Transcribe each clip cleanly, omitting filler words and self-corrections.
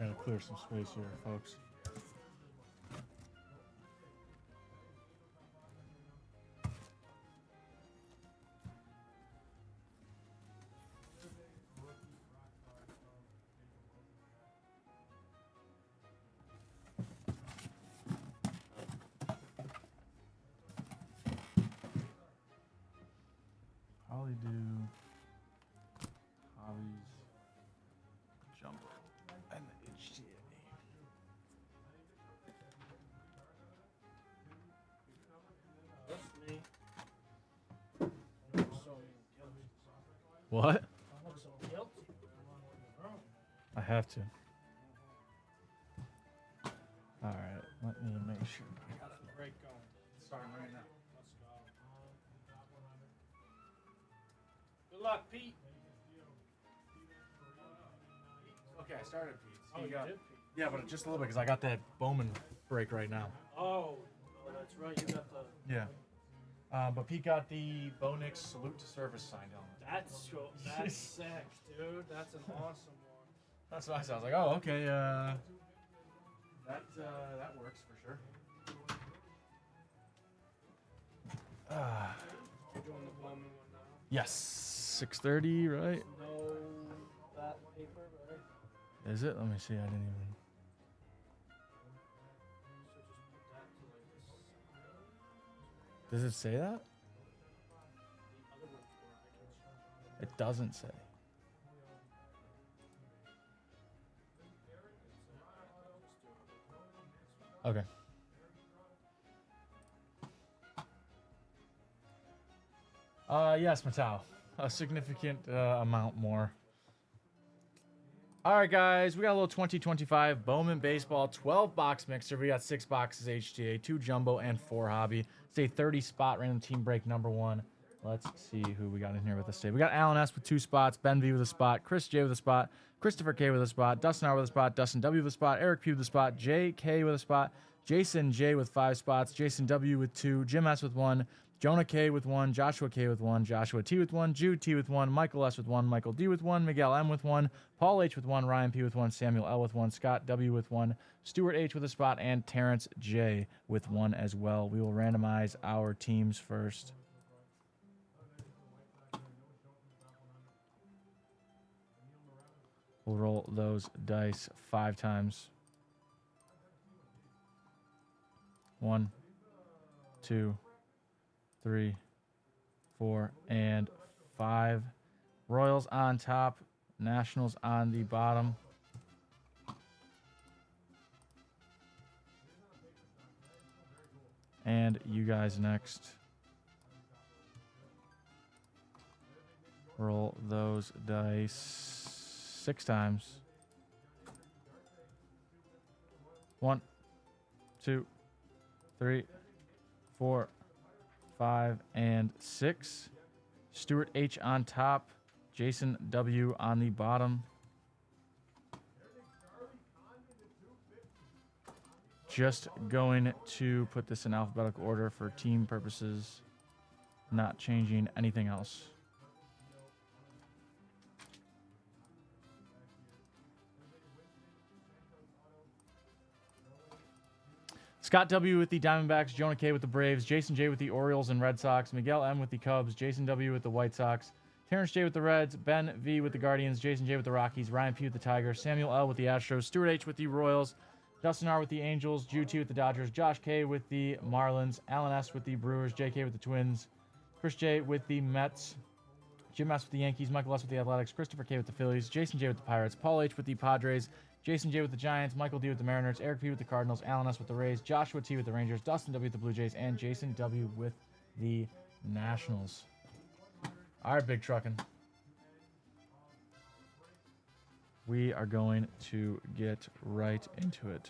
Gotta clear some space here, folks. Probably do hobbies, jumbo, and the HTA. That's me. I'm so guilty. What? I look so guilty. I have to. All right, let me make sure. I got the break going. Starting right now. Let's go. Good luck, Pete. Okay, I started Pete. Oh, you did, Pete? Yeah, but just a little bit because I got that Bowman break right now. Oh, that's right. You got the. Yeah. But Pete got the Bonix Salute to Service signed on. That's cool. That's sick, dude. That's an awesome one. That's what I said. I was like, oh, okay. That works for sure. You're doing the Bowman one now. Yes, 6:30, right? No, that paper, right? Is it? Let me see. I didn't even. So just put that to like this side. Does it say that? The other ones were I can. It doesn't say. Okay. Yes, Matau. A significant amount more. All right, guys. We got a little 2025 Bowman Baseball 12 box mixer. We got 6 boxes HTA, 2 jumbo, and 4 hobby. It's a 30 spot random team break number 1. Let's see who we got in here with us today. We got Alan S with 2 spots, Ben V with a spot, Chris J with a spot, Christopher K with a spot, Dustin R with a spot, Dustin W with a spot, Eric P with a spot, J K with a spot, Jason J with 5 spots, Jason W with 2, Jim S with 1, Jonah K with 1, Joshua K with 1, Joshua T with 1, Jude T with 1, Michael S with 1, Michael D with 1, Miguel M with 1, Paul H with 1, Ryan P with 1, Samuel L with 1, Scott W with 1, Stuart H with a spot, and Terrence J with 1 as well. We will randomize our teams first. We'll roll those dice 5 times. 1, 2, 3, 4, and 5. Royals on top, Nationals on the bottom. And you guys next. Roll those dice 6 times. 1, 2, 3, 4, 5, and 6. Stuart H on top, Jason W on the bottom. Just going to put this in alphabetical order for team purposes, not changing anything else. Scott W with the Diamondbacks, Jonah K with the Braves, Jason J with the Orioles and Red Sox, Miguel M with the Cubs, Jason W with the White Sox, Terrence J with the Reds, Ben V with the Guardians, Jason J with the Rockies, Ryan P with the Tigers, Samuel L with the Astros, Stuart H with the Royals, Dustin R with the Angels, Jude T with the Dodgers, Josh K with the Marlins, Alan S with the Brewers, JK with the Twins, Chris J with the Mets, Jim S with the Yankees, Michael S with the Athletics, Christopher K with the Phillies, Jason J with the Pirates, Paul H with the Padres, Jason J with the Giants, Michael D with the Mariners, Eric P with the Cardinals, Alan S with the Rays, Joshua T with the Rangers, Dustin W with the Blue Jays, and Jason W with the Nationals. All right, Big Truckin'. We are going to get right into it.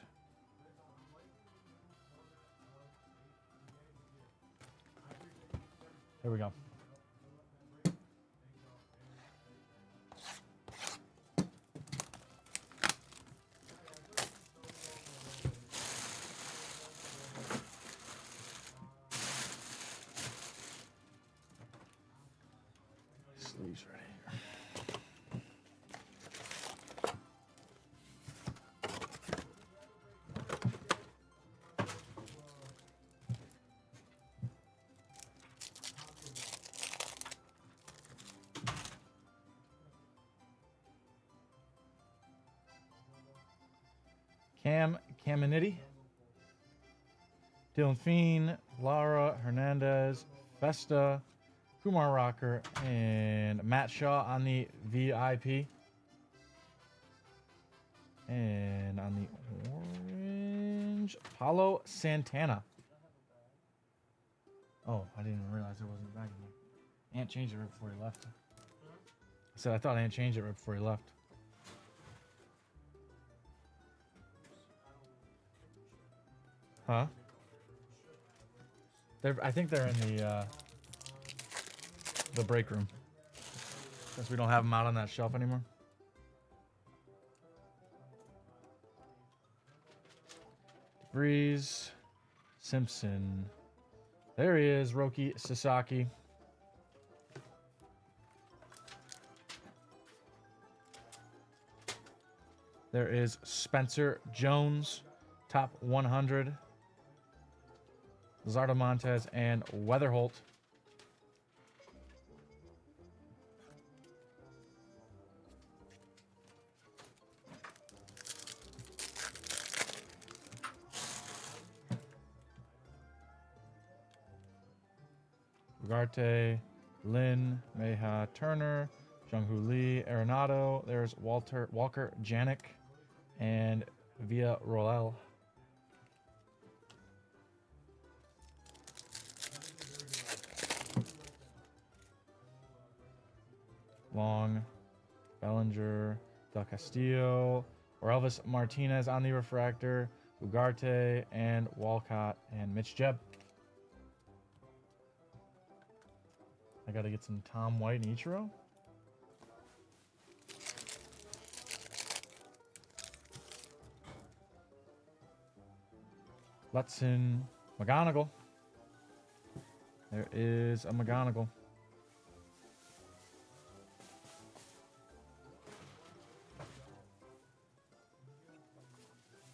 Here we go. Sleeves ready. Caminiti, Dylan Fiend, Lara Hernandez, Festa, Kumar Rocker, and Matt Shaw on the VIP. And on the orange, Paulo Santana. Oh, I didn't even realize it wasn't back in there. Ant changed it right before he left. I said I thought Ant changed it right before he left. Huh? I think they're in the break room. Since we don't have them out on that shelf anymore. Breeze, Simpson. There he is, Roki Sasaki. There is Spencer Jones, top 100. Zardo Montez and Weatherholt. Ugarte, Lin, Meha Turner, Junghoo Lee, Arenado. There's Walker Janik, and Via Roel. Long, Bellinger, Del Castillo, or Elvis Martinez on the refractor, Ugarte, and Walcott, and Mitch Jebb. I got to get some Tom White and Ichiro. Lutson, McGonigal. There is a McGonigal.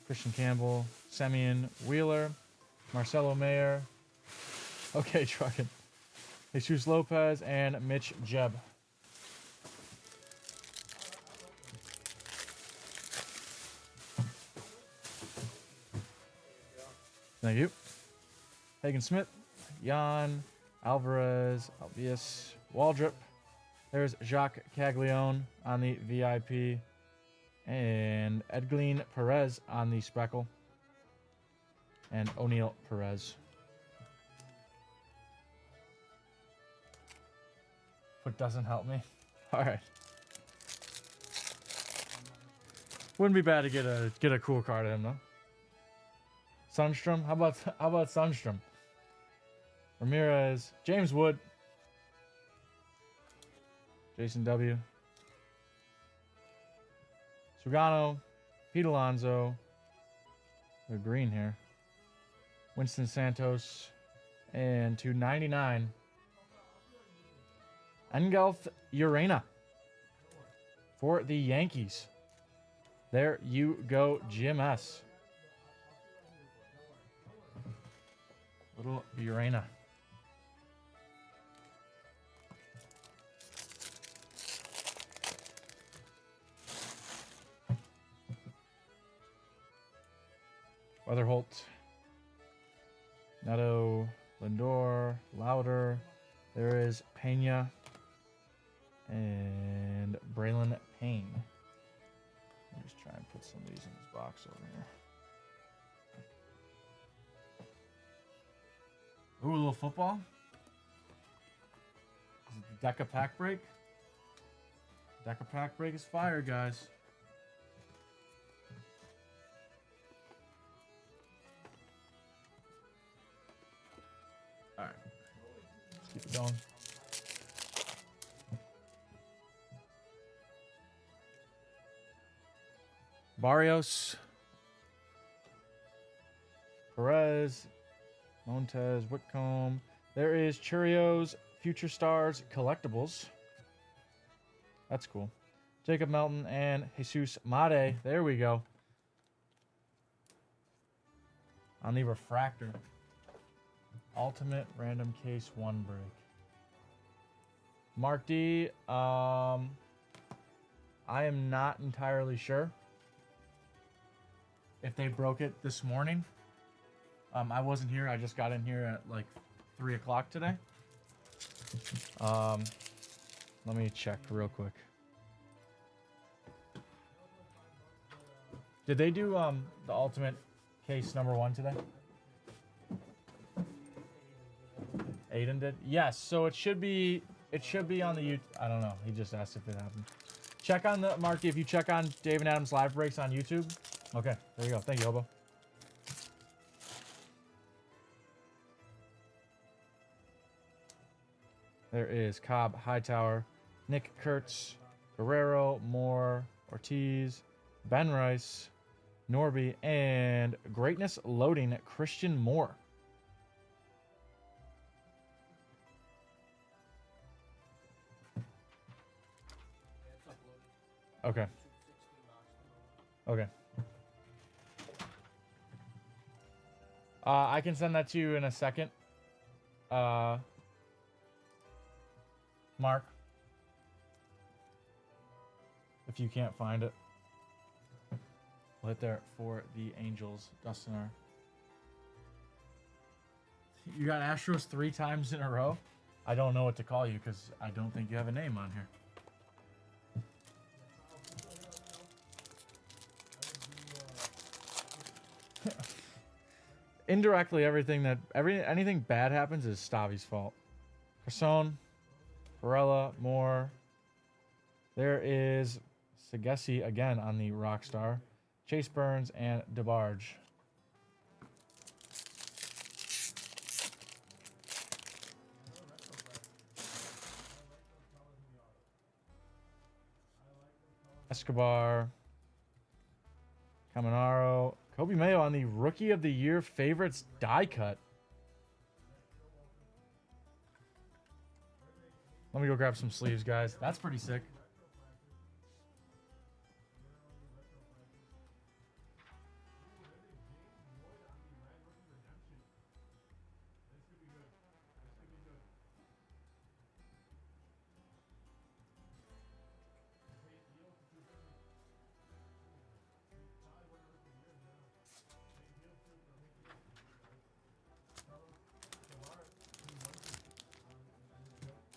Christian Campbell, Semyon Wheeler, Marcelo Mayer. Okay, trucking. Jesus Lopez and Mitch Jebb. Thank you. Hagen Smith, Jan, Alvarez, Albius, Waldrop. There's Jacques Caglione on the VIP. And Edglin Perez on the Speckle. And O'Neal Perez. But doesn't help me. All right. Wouldn't be bad to get a cool card of him though. Sundstrom, how about Sundstrom? Ramirez, James Wood, Jason W. Sugano, Pete Alonso, they're green here. Winston Santos, and 299. Engelf Urena for the Yankees. There you go, Jim S. Little Urena. Weatherholt. Neto, Lindor, Lauder. There is Pena. And Braylon Payne. Let me just try and put some of these in this box over here. Ooh, a little football. Is it the Deca Pack Break? Deca Pack Break is fire, guys. All right. Let's keep it going. Barrios, Perez, Montez, Whitcomb. There is Cheerios Future Stars Collectibles. That's cool. Jacob Melton and Jesus Made. There we go. On the refractor. Ultimate Random Case 1 break. Mark D. I am not entirely sure. if they broke it this morning. I wasn't here. I just got in here at like 3 o'clock today. Let me check real quick. Did they do the ultimate case number 1 today? Aiden did. Yes. So it should be on the YouTube. I don't know. He just asked if it happened. Check on the Marky. If you check on Dave and Adam's live breaks on YouTube. Okay. There you go. Thank you, Hobo. There is Cobb, Hightower, Nick Kurtz, Guerrero, Moore, Ortiz, Ben Rice, Norby, and Greatness Loading, Christian Moore. Okay. Okay. I can send that to you in a second. Mark, if you can't find it, we'll hit there for the Angels. Dustin R. You got Astros 3 times in a row? I don't know what to call you because I don't think you have a name on here. Indirectly, anything bad happens is Stavi's fault. Person, Varela, Moore. There is Sagesi again on the Rockstar. Chase Burns and DeBarge. Escobar. Caminaro. Kobe Mayo on the Rookie of the Year favorites die cut. Let me go grab some sleeves, guys. That's pretty sick.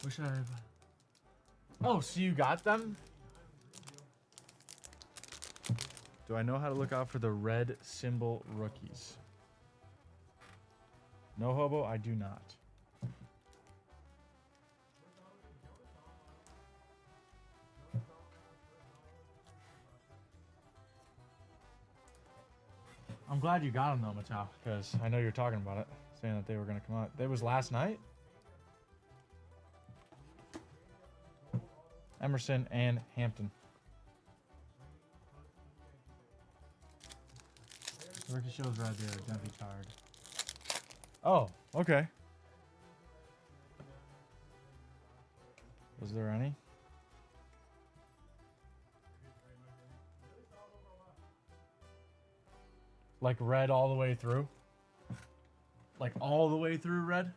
Wish I have... Oh, so you got them? Do I know how to look out for the red symbol rookies? No, Hobo, I do not. I'm glad you got them though, Mattel, because I know you're talking about it, saying that they were going to come out. That was last night? Emerson and Hampton. Rookie shows right there. Don't be tired. Oh, okay. Was there any? Like red all the way through? Like all the way through red?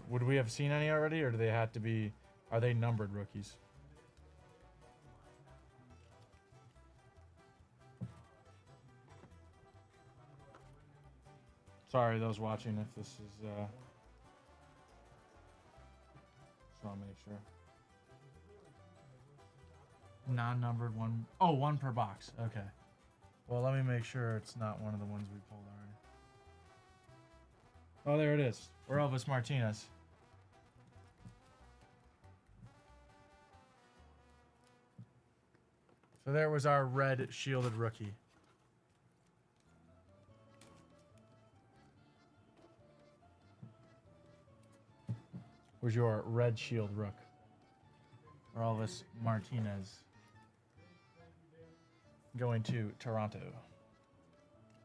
Would we have seen any already, or do they have to be... Are they numbered rookies? Sorry, those watching, if this is... Just want to make sure. Non-numbered one... Oh, one per box. Okay. Well, let me make sure it's not one of the ones we pulled already. Oh, there it is. Or Elvis Martinez. So there was our red shielded rookie. Where's your red shield rook? Or Elvis Martinez. Going to Toronto.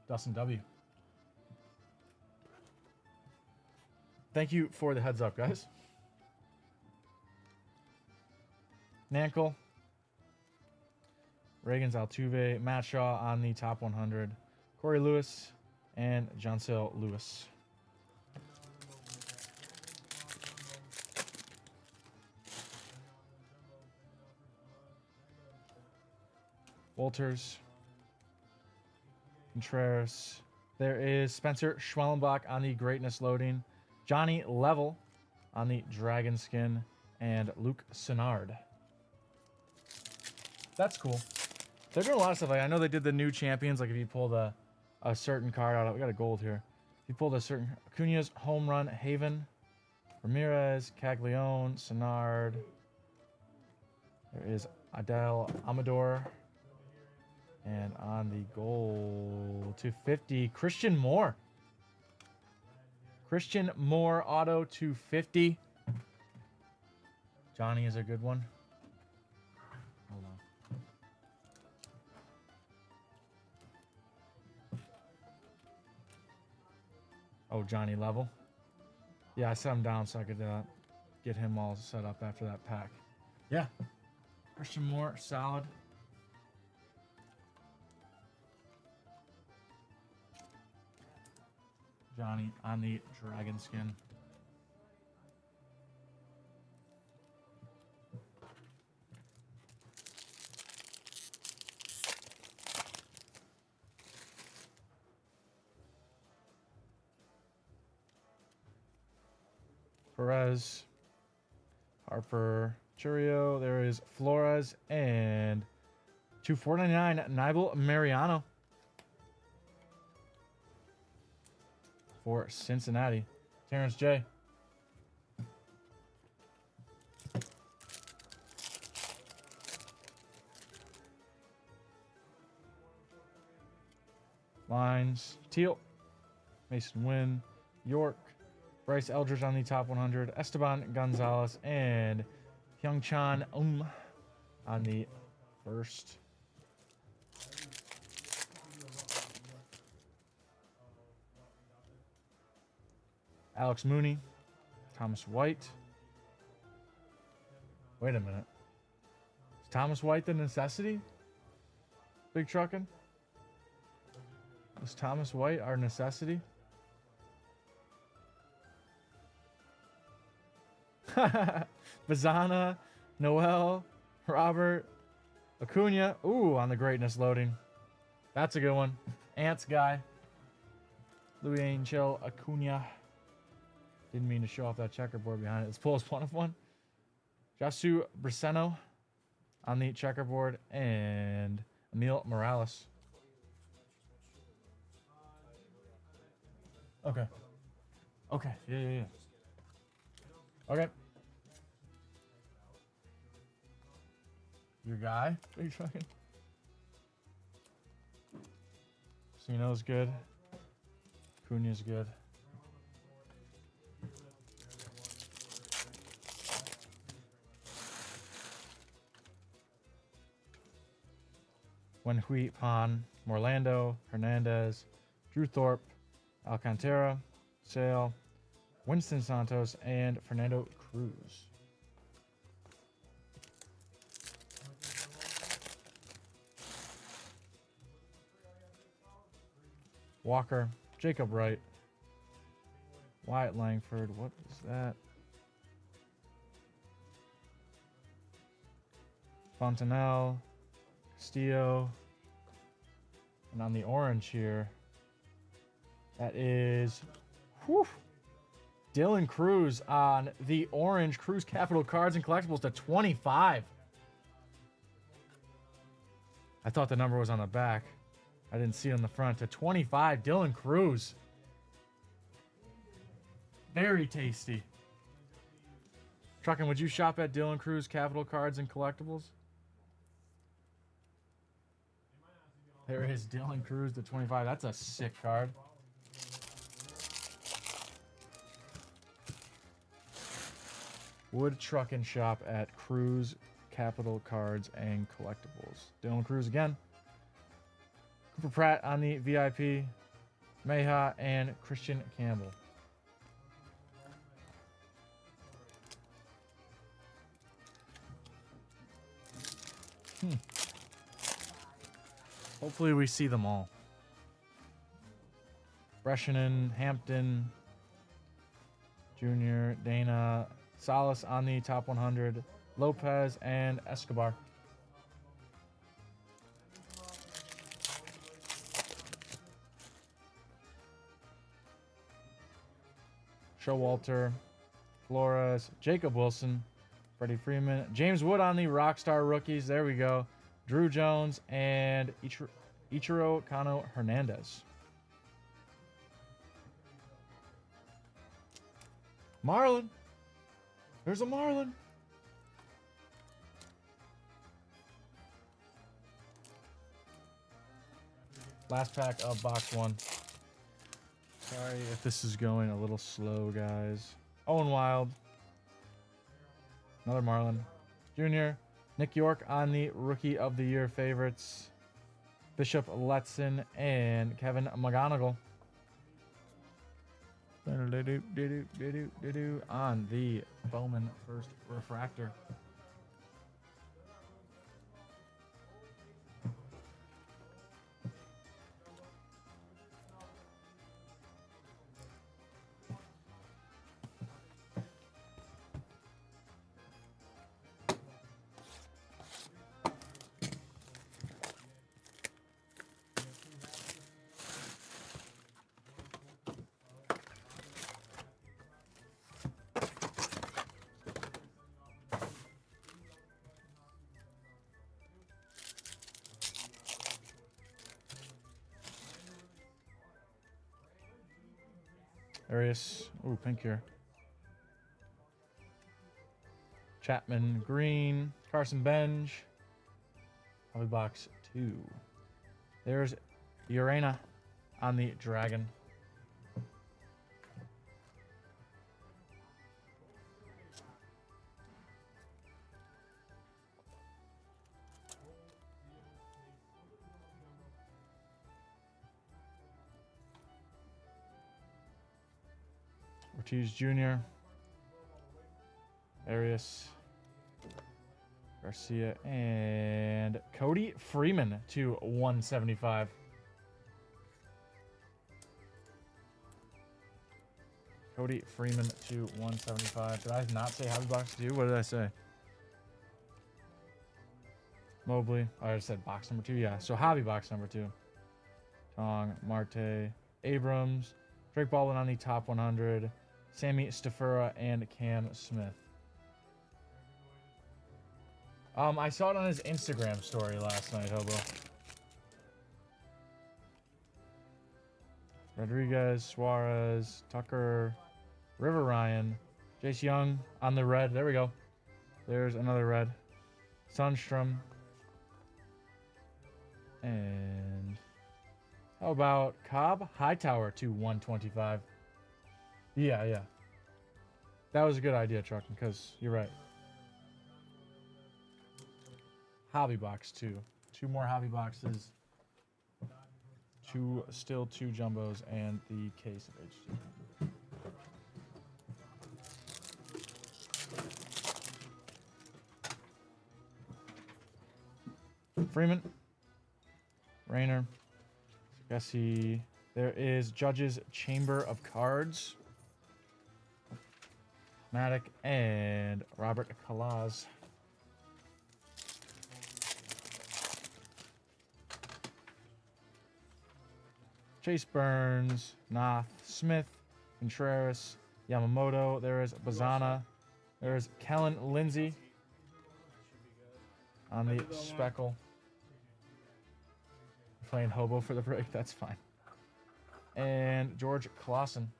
Dustin W. Thank you for the heads up, guys. Nankel. Reagan's Altuve. Matt Shaw on the top 100. Corey Lewis, and Joncel Lewis. Walters, Contreras. There is Spencer Schwellenbach on the Greatness Loading, Johnny Level on the Dragon Skin, and Luke Sennard. That's cool. They're doing a lot of stuff. Like, I know they did the new champions. Like if you pulled a certain card out, we got a gold here. If you pulled a certain Acuna's home run, Haven, Ramirez, Caglione, Sennard. There is Adele Amador. And on the goal, 250, Christian Moore. Christian Moore auto 250. Johnny is a good one. Hold on. Oh, Johnny Level. Yeah, I set him down so I could get him all set up after that pack. Yeah. Christian Moore, solid. Johnny on the Dragon Skin. Perez, Harper, Churio. There is Flores and 2/499 Nibel Mariano for Cincinnati. Terrence J. Lines, Teal, Mason Wynn, York, Bryce Eldridge on the top 100, Esteban Gonzalez, and Hyungchan on the first. Alex Mooney, Thomas White. Wait a minute. Is Thomas White the necessity? Big trucking? Was Thomas White our necessity? Bazana, Noel, Robert, Acuna. Ooh, on the Greatness Loading. That's a good one. Ants guy. Louis Angel Acuna. Didn't mean to show off that checkerboard behind it. Let's pull us one of one. Jasu Briseno on the checkerboard. And Emil Morales. Okay. Okay. Yeah. Okay. Your guy? Are you fucking? Cino's good. Cunha's good. Wenhui Pan, Morlando, Hernandez, Drew Thorpe, Alcantara, Sale, Winston Santos, and Fernando Cruz. Walker, Jacob Wright, Wyatt Langford. What is that? Fontanelle, Castillo, and on the orange here, that is Dylan Cruz on the orange. Cruz Capital Cards and Collectibles to 25. I thought the number was on the back. I didn't see it on the front. To 25, Dylan Cruz. Very tasty. Truckin', would you shop at Dylan Cruz Capital Cards and Collectibles? There is Dylan Cruz to 25. That's a sick card. Would Truckin' shop at Cruz Capital Cards and Collectibles? Dylan Cruz again. Cooper Pratt on the VIP. Meja and Christian Campbell. Hopefully we see them all. Brescianen, Hampton, Junior, Dana, Salas on the top 100, Lopez, and Escobar. Showalter, Flores, Jacob Wilson, Freddie Freeman, James Wood on the Rockstar rookies. There we go. Drew Jones and Ichiro Kano Hernandez. Marlin. There's a Marlin. Last pack of box 1. Sorry if this is going a little slow, guys. Owen Wild. Another Marlin. Junior. Nick York on the Rookie of the Year favorites. Bishop Letson and Kevin McGonigal. On the Bowman first refractor. Arias. Ooh, pink here. Chapman, green. Carson Bench. Hobby box 2. There's Urena on the Dragon. Ortiz Jr., Arias, Garcia, and Cody Freeman to 175. Cody Freeman to 175. Did I not say Hobby Box 2? What did I say? Mobley. Oh, I just said box number 2. Yeah, so Hobby Box number 2. Tong, Marte, Abrams, Drake Baldwin on the top 100. Sammy Stafura and Cam Smith. I saw it on his Instagram story last night, Hobo. Rodriguez, Suarez, Tucker, River Ryan, Jace Young on the red. There we go. There's another red. Sundstrom. And how about Cobb Hightower to 125? Yeah. That was a good idea, Truckin', because you're right. Hobby box 2. 2 more hobby boxes. Still two jumbos and the case of HT. Freeman. Rayner. Gessie. There is Judge's Chamber of Cards. Maddock and Robert Kalaz. Chase Burns, Noth, Smith, Contreras, Yamamoto. There is Bazana. There is Kellen Lindsay on the speckle. Playing hobo for the break. That's fine. And George Clausen.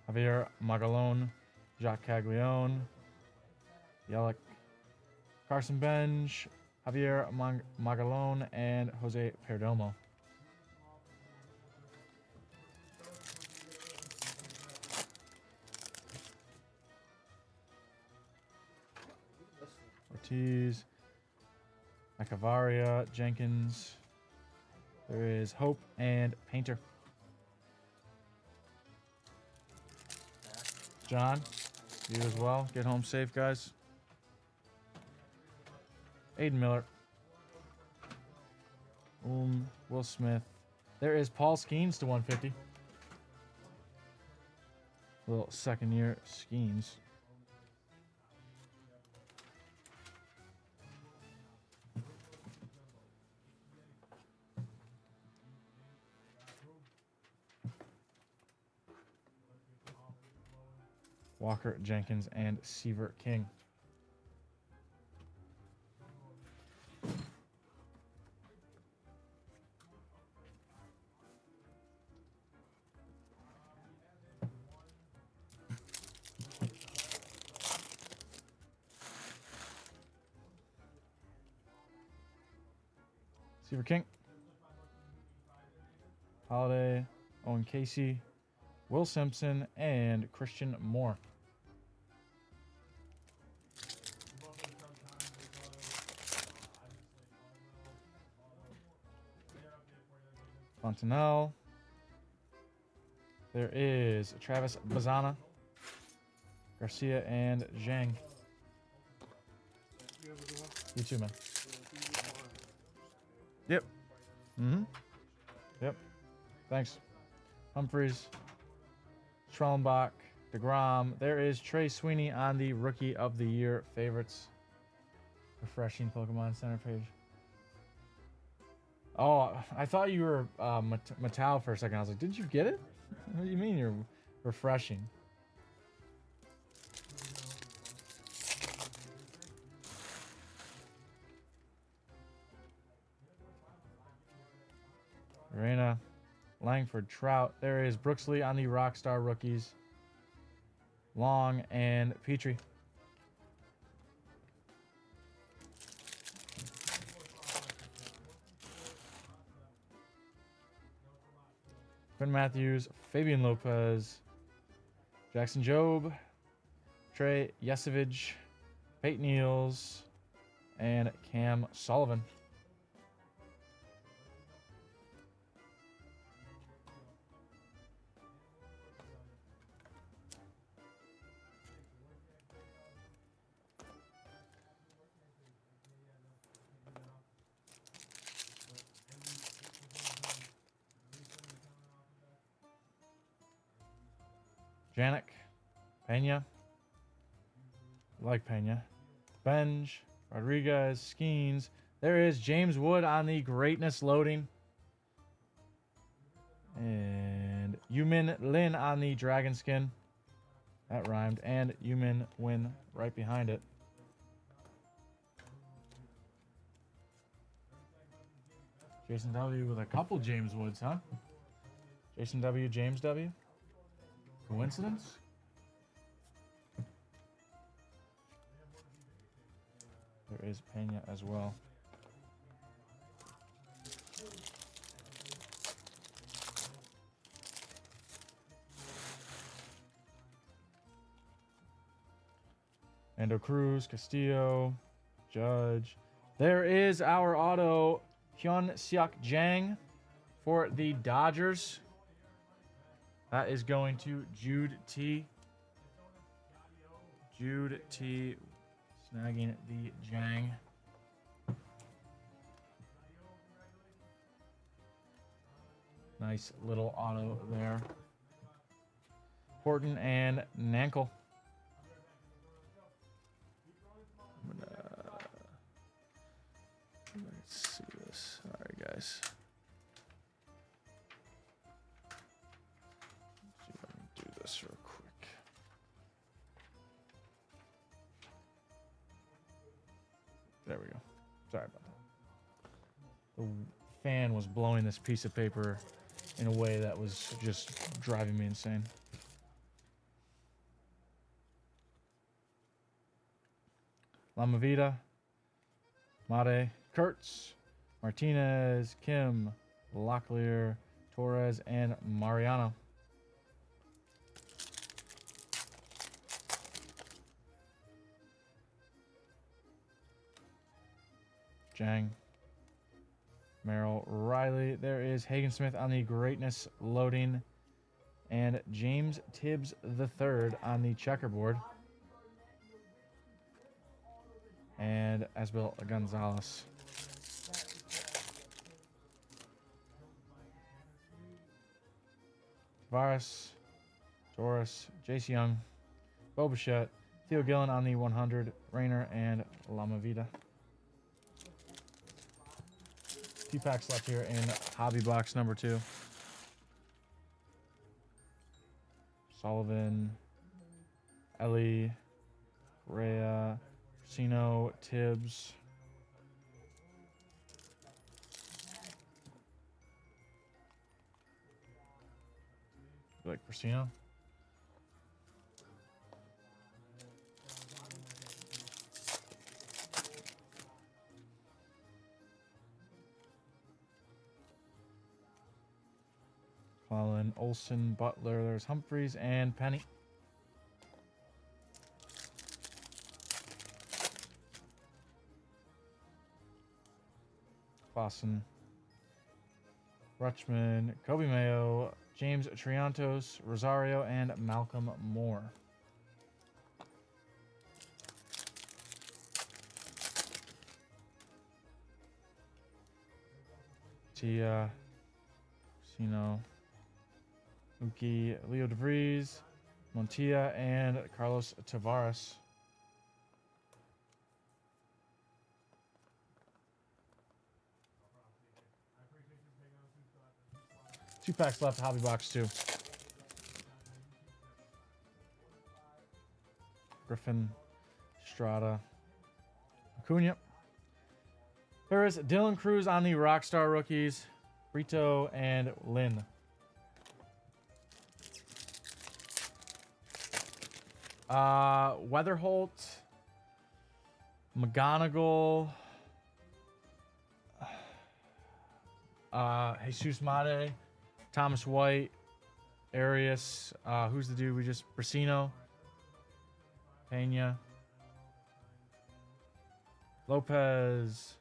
Javier Magalone, Jacques Caglione, Yelich, Carson Bench, Javier Magalone, and Jose Perdomo. Ortiz, Acavaria, Jenkins. There is Hope and Painter. John, you as well. Get home safe, guys. Aiden Miller. Will Smith. There is Paul Skeens to 150. Little second year Skeens. Walker, Jenkins, and Seaver King. Seaver King. Holiday, Owen Casey, Will Simpson, and Christian Moore. Fontanelle. There is Travis Bazana, Garcia, and Zhang. You too, man. Yep. Yep. Thanks. Humphreys, Strellenbach, DeGrom. There is Trey Sweeney on the Rookie of the Year favorites. Refreshing Pokemon Center page. Oh, I thought you were Mattel for a second. I was like, did you get it? What do you mean you're refreshing? Arena, Langford, Trout. There is Brooksley on the Rockstar rookies. Long and Petrie. Quinn Matthews, Fabian Lopez, Jackson Jobe, Trey Yesevich, Peyton Eels, and Cam Sullivan. Janik, Pena, like Pena, Benj, Rodriguez, Skeens. There is James Wood on the Greatness loading. And Yumin Lin on the Dragon Skin. That rhymed. And Yumin Win right behind it. Jason W with a couple James Woods, huh? Jason W, James W. Coincidence? There is Pena as well. Ando Cruz, Castillo, Judge. There is our auto, Hyun Seok Jang for the Dodgers. That is going to Jude T. Jude T. Snagging the Jang. Nice little auto there. Horton and Nankel. Let's see this. All right, guys. See if I can do this real quick. There we go. Sorry about that. The fan was blowing this piece of paper in a way that was just driving me insane. Lamavita, Mate, Kurtz, Martinez, Kim, Locklear, Torres, and Mariano. Jang, Merrill, Riley. There is Hagen Smith on the Greatness loading. And James Tibbs III on the checkerboard. and Asbel Gonzalez. Tavares, Doris, Jace Young, Bo Bichette, Theo Gillen on the 100, Rayner, and Lama Vida. 2 packs left here in hobby box number 2. Sullivan, Ellie, Rhea, Sino, Tibbs. You like Persino? Colin, Olsen, Butler, there's Humphreys, and Penny. Clausen, Rutschman, Kobe Mayo, James Triantos, Rosario, and Malcolm Moore. Tia, Sino, Uki, Leo DeVries, Montilla, and Carlos Tavares. Two packs left, hobby box 2. Griffin, Strada, Acuna. There is Dylan Cruz on the Rockstar rookies, Brito, and Lynn. Weatherholt, McGonigal, Jesus Mate, Thomas White, Arias, who's the dude we just, Brasino, Pena, Lopez,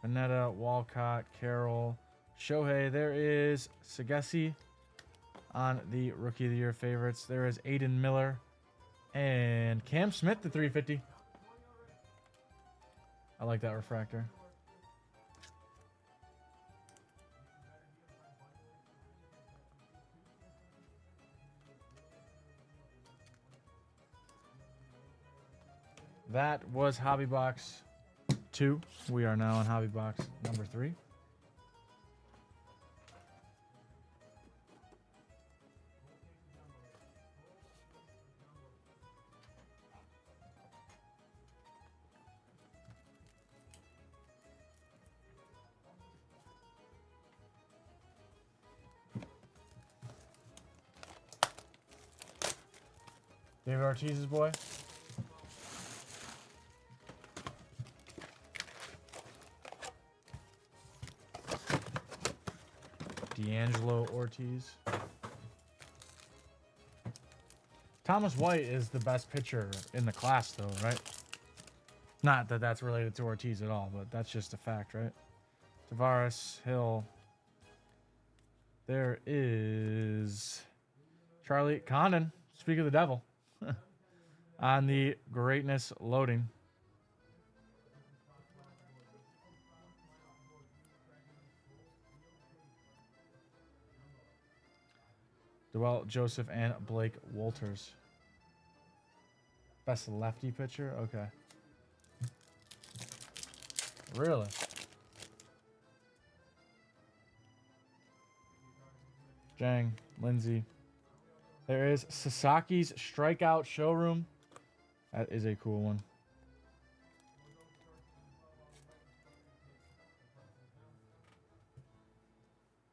Vanetta, Walcott, Carroll, Shohei. There is Sagesi on the Rookie of the Year favorites. There is Aiden Miller and Cam Smith, the 350. I like that refractor. That was Hobby Box 2. We are now on Hobby Box number 3. David Ortiz's boy. D'Angelo Ortiz. Thomas White is the best pitcher in the class, though, right? Not that that's related to Ortiz at all, but that's just a fact, right? Tavares, Hill. There is Charlie Condon. Speak of the devil. On the greatness loading. Dwell Joseph and Blake Walters. Best lefty pitcher? Okay. Really? Jang, Lindsay. There is Sasaki's Strikeout Showroom. That is a cool one.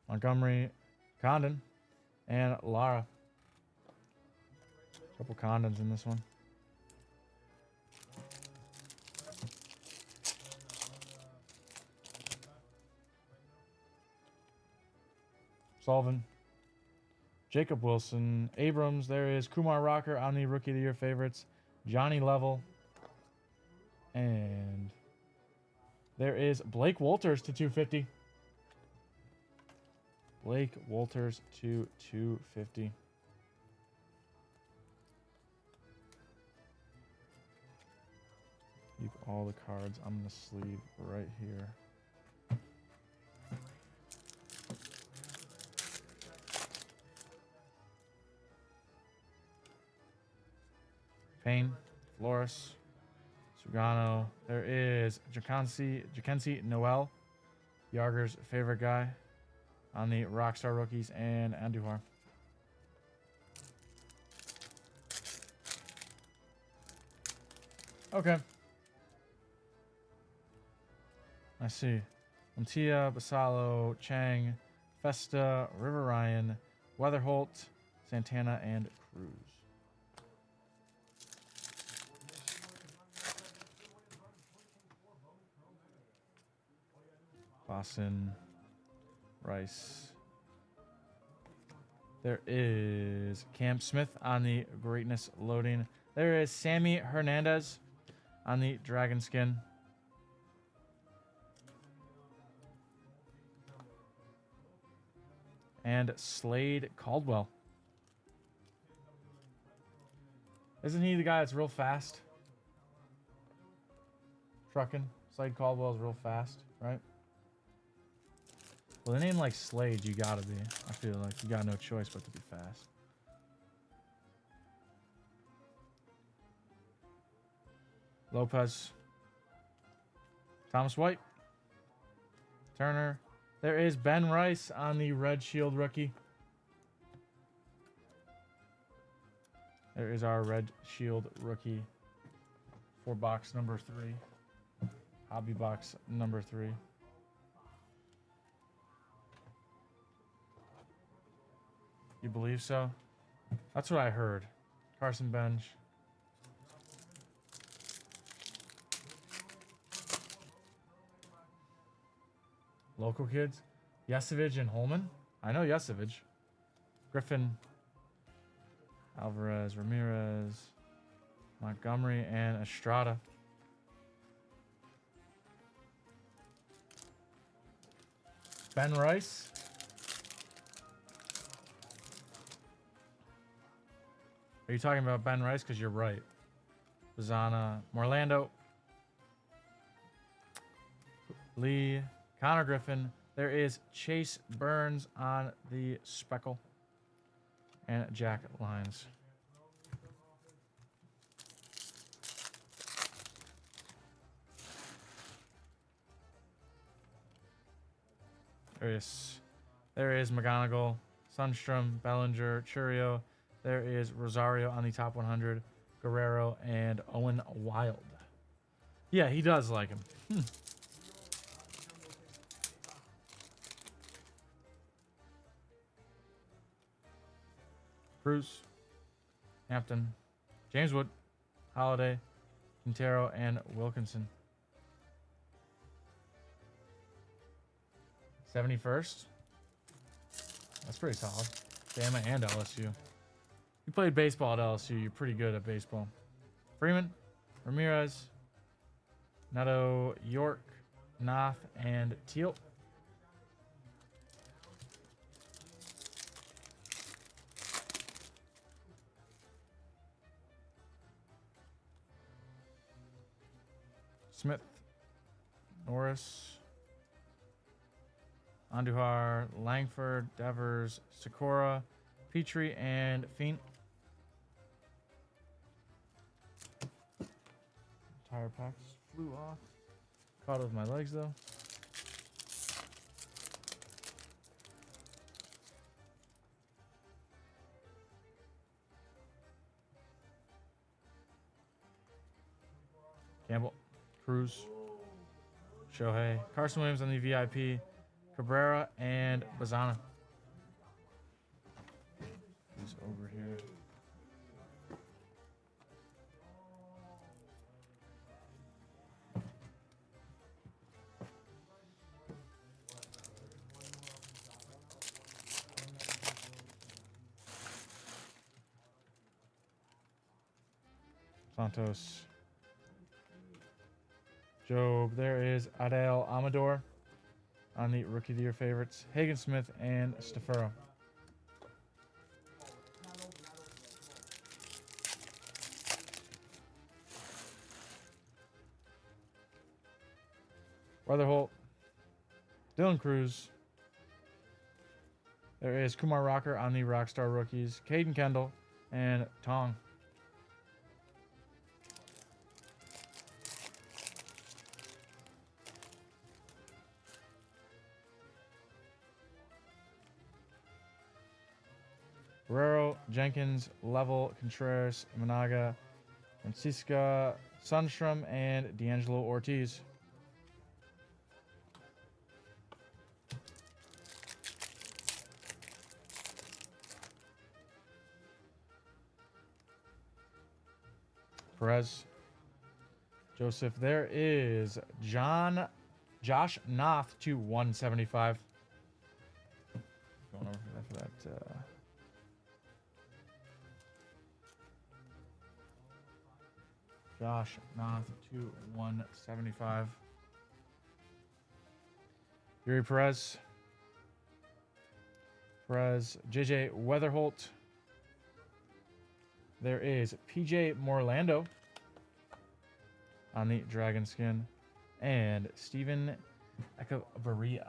Montgomery, Condon, and Lara. Couple Condons in this one. Sullivan, Jacob Wilson, Abrams. There is Kumar Rocker on the Rookie of the Year favorites. Johnny Level. And there is Blake Walters to 250. Blake Walters to 250. keep all the cards on the sleeve right here. Payne, Flores, Sugano. There is Jackenzie Noel, Yarger's favorite guy on the Rockstar rookies, and Andujar. Okay. I see. Montia, Basalo, Chang, Festa, River Ryan, Weatherholt, Santana, and Cruz. Boston, Rice. There is Cam Smith on the Greatness loading. There is Sammy Hernandez on the Dragon Skin. And Slade Caldwell. Isn't he the guy that's real fast? Trucking. Slade Caldwell is real fast, right? Well, a name like Slade, you gotta be. I feel like you got no choice but to be fast. Lopez. Thomas White. Turner. There is Ben Rice on the Red Shield rookie. There is our Red Shield rookie for box number 3. Hobby box number 3. You believe so? That's what I heard. Carson Bench. Local kids. Yesevich and Holman. I know Yesevich. Griffin. Alvarez, Ramirez, Montgomery, and Estrada. Ben Rice. Are you talking about Ben Rice? Because you're right. Bazana, Morlando, Lee, Connor Griffin. There is Chase Burns on the Speckle. And Jack Lyons. There is McGonigal, Sundstrom, Bellinger, Churio. There is Rosario on the top 100, Guerrero, and Owen Wild. Yeah, he does like him. Cruz, Hampton, James Wood, Holiday, Quintero, and Wilkinson. 71st. That's pretty solid. Bama and LSU. You played baseball at LSU. You're pretty good at baseball. Freeman, Ramirez, Neto, York, Knopf, and Teal. Smith, Norris, Andujar, Langford, Devers, Sakura, Petrie, and Fiend. Tire packs flew off. Caught with my legs though. Campbell, Cruz, Shohei, Carson Williams on the VIP, Cabrera, and Bazana. He's over here. Santos. Job. There is Adele Amador on the Rookie of the Year favorites. Hagen Smith and Stafuro. Weatherholt. Dylan Cruz. There is Kumar Rocker on the Rockstar rookies. Caden Kendall and Tong. Guerrero, Jenkins, Level, Contreras, Managa, Francisca, Sundstrom, and D'Angelo Ortiz. Perez. Joseph. There is Josh Noth to 175. Going over for that. Josh Noth to 175. Yuri Perez. JJ Weatherholt. There is PJ Morlando on the Dragon Skin. And Steven Echevarria.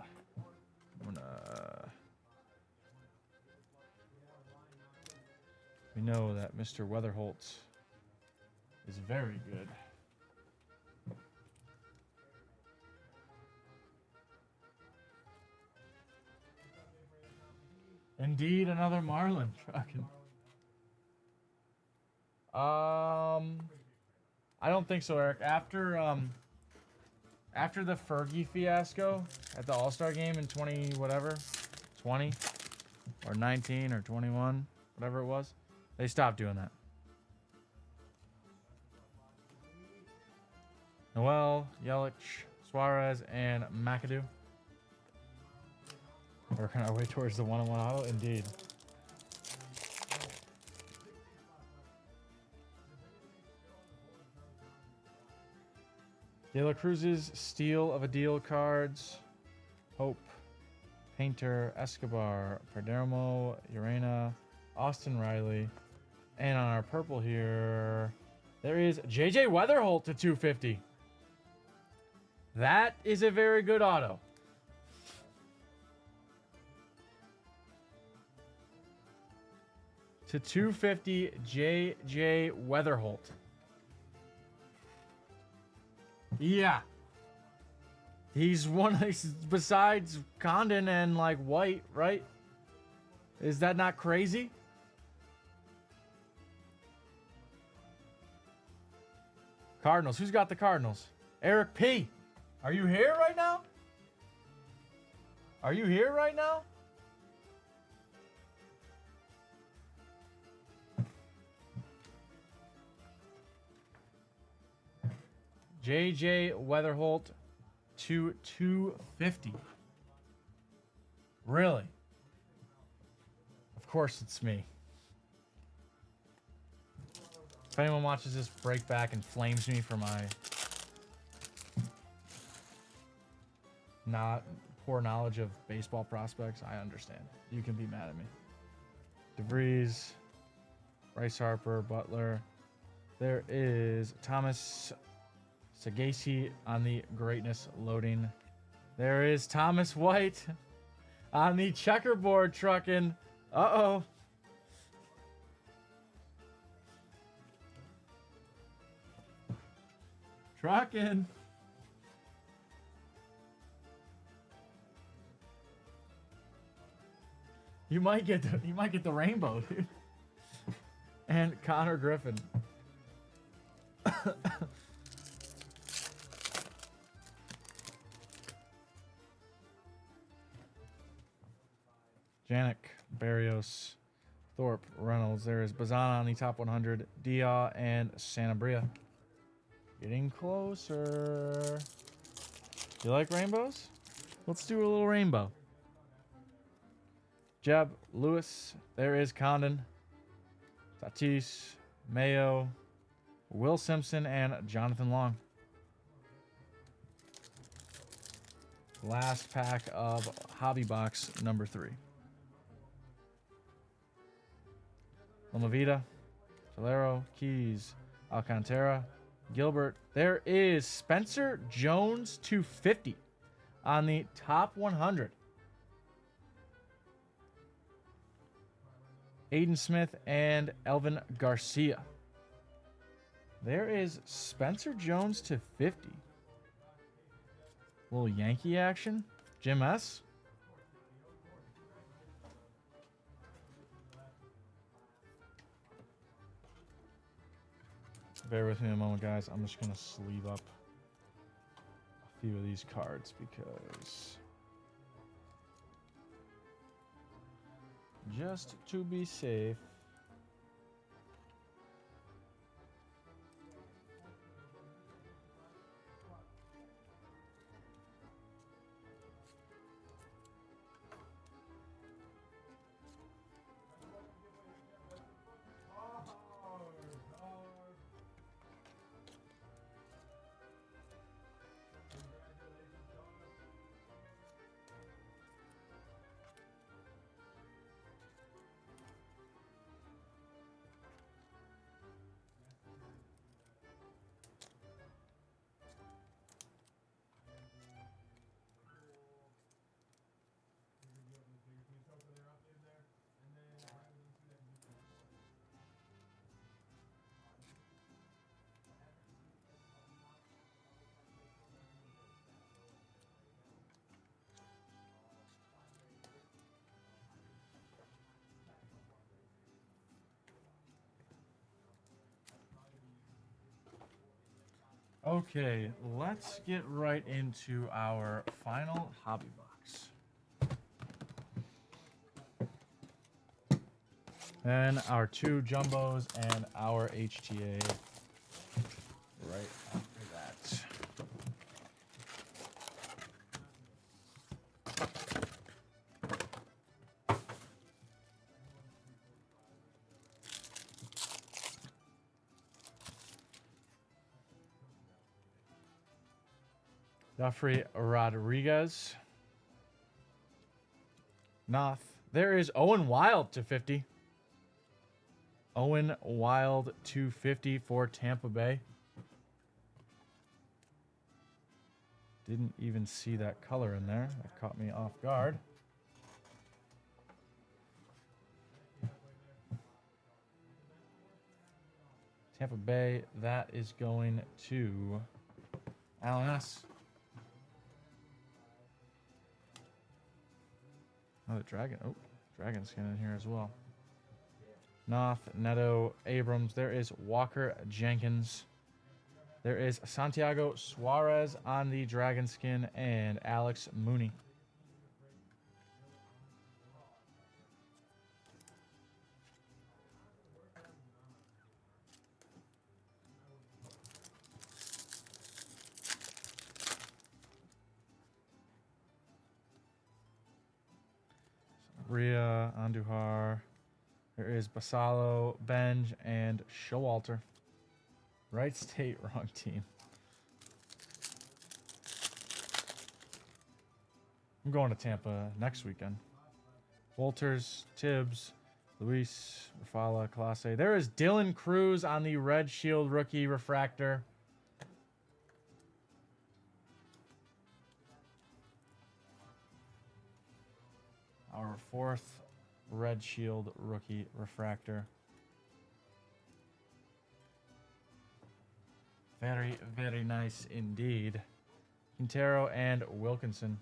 We know that Mr. Weatherholt is very good. Indeed, another Marlin trucking. I don't think so, Eric. After the Fergie fiasco at the All-Star game in 20 or 19 or 21, whatever it was, they stopped doing that. Noel, Yelich, Suarez, and McAdoo. Working our way towards the one-on-one auto, indeed. De La Cruz's Steal of a Deal cards. Hope, Painter, Escobar, Perdermo, Urena, Austin Riley. And on our purple here, there is JJ Weatherholt to 250. That is a very good auto. To 250, JJ Weatherholt. Yeah. He's besides Condon and like White, right? Is that not crazy? Cardinals. Who's got the Cardinals? Eric P. Are you here right now? Are you here right now? JJ Weatherholt to 250. Really? Of course it's me. If anyone watches this break back and flames me for my not poor knowledge of baseball prospects, I understand. You can be mad at me. DeVries, Bryce Harper, Butler. There is Thomas Sagasi on the greatness loading. There is Thomas White on the checkerboard trucking. Uh-oh. Trucking. You might get the rainbow, dude. And Connor Griffin. Janik, Barrios, Thorpe, Reynolds. There is Bazana on the top 100. Dia and Sanabria. Getting closer. You like rainbows? Let's do a little rainbow. Jeb, Lewis. There is Condon. Tatis, Mayo, Will Simpson, and Jonathan Long. Last pack of Hobby Box number 3. Lomavita, Solero, Keys, Alcantara, Gilbert. There is Spencer Jones 250. on the top 100. Aiden Smith and Elvin Garcia. There is Spencer Jones to 50. Little Yankee action. Jim S. Bear with me a moment, guys. I'm just going to sleeve up a few of these cards because just to be safe. Okay, let's get right into our final hobby box. Then our 2 jumbos and our HTA right after that. Jeffrey Rodriguez. Noth. There is Owen Wild to 50. Owen Wild to 50 for Tampa Bay. Didn't even see that color in there. That caught me off guard. Tampa Bay, that is going to Alan S. Another dragon. Oh, dragon skin in here as well. Noth, Neto, Abrams. There is Walker Jenkins. There is Santiago Suarez on the dragon skin and Alex Mooney. Ria, Andujar. There is Basalo, Benj, and Showalter. Right state, wrong team. I'm going to Tampa next weekend. Walters, Tibbs, Luis, Rafala, Clase. There is Dylan Cruz on the Red Shield rookie refractor. Our 4th Red Shield rookie refractor. Very, very nice indeed. Quintero and Wilkinson.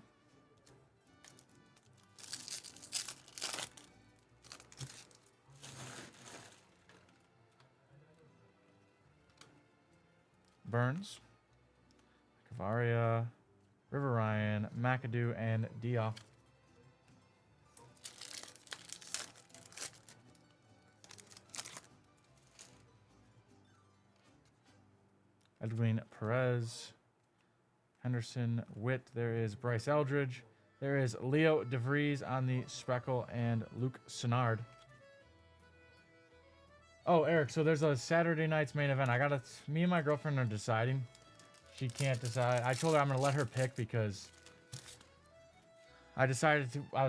Burns. Cavaria. River Ryan. McAdoo and Dioff. Edwin Perez, Henderson, Witt. There is Bryce Eldridge. There is Leo DeVries on the Speckle and Luke Sennard. Oh, Eric, so there's a Saturday night's main event. Me and my girlfriend are deciding. She can't decide. I told her I'm going to let her pick because I was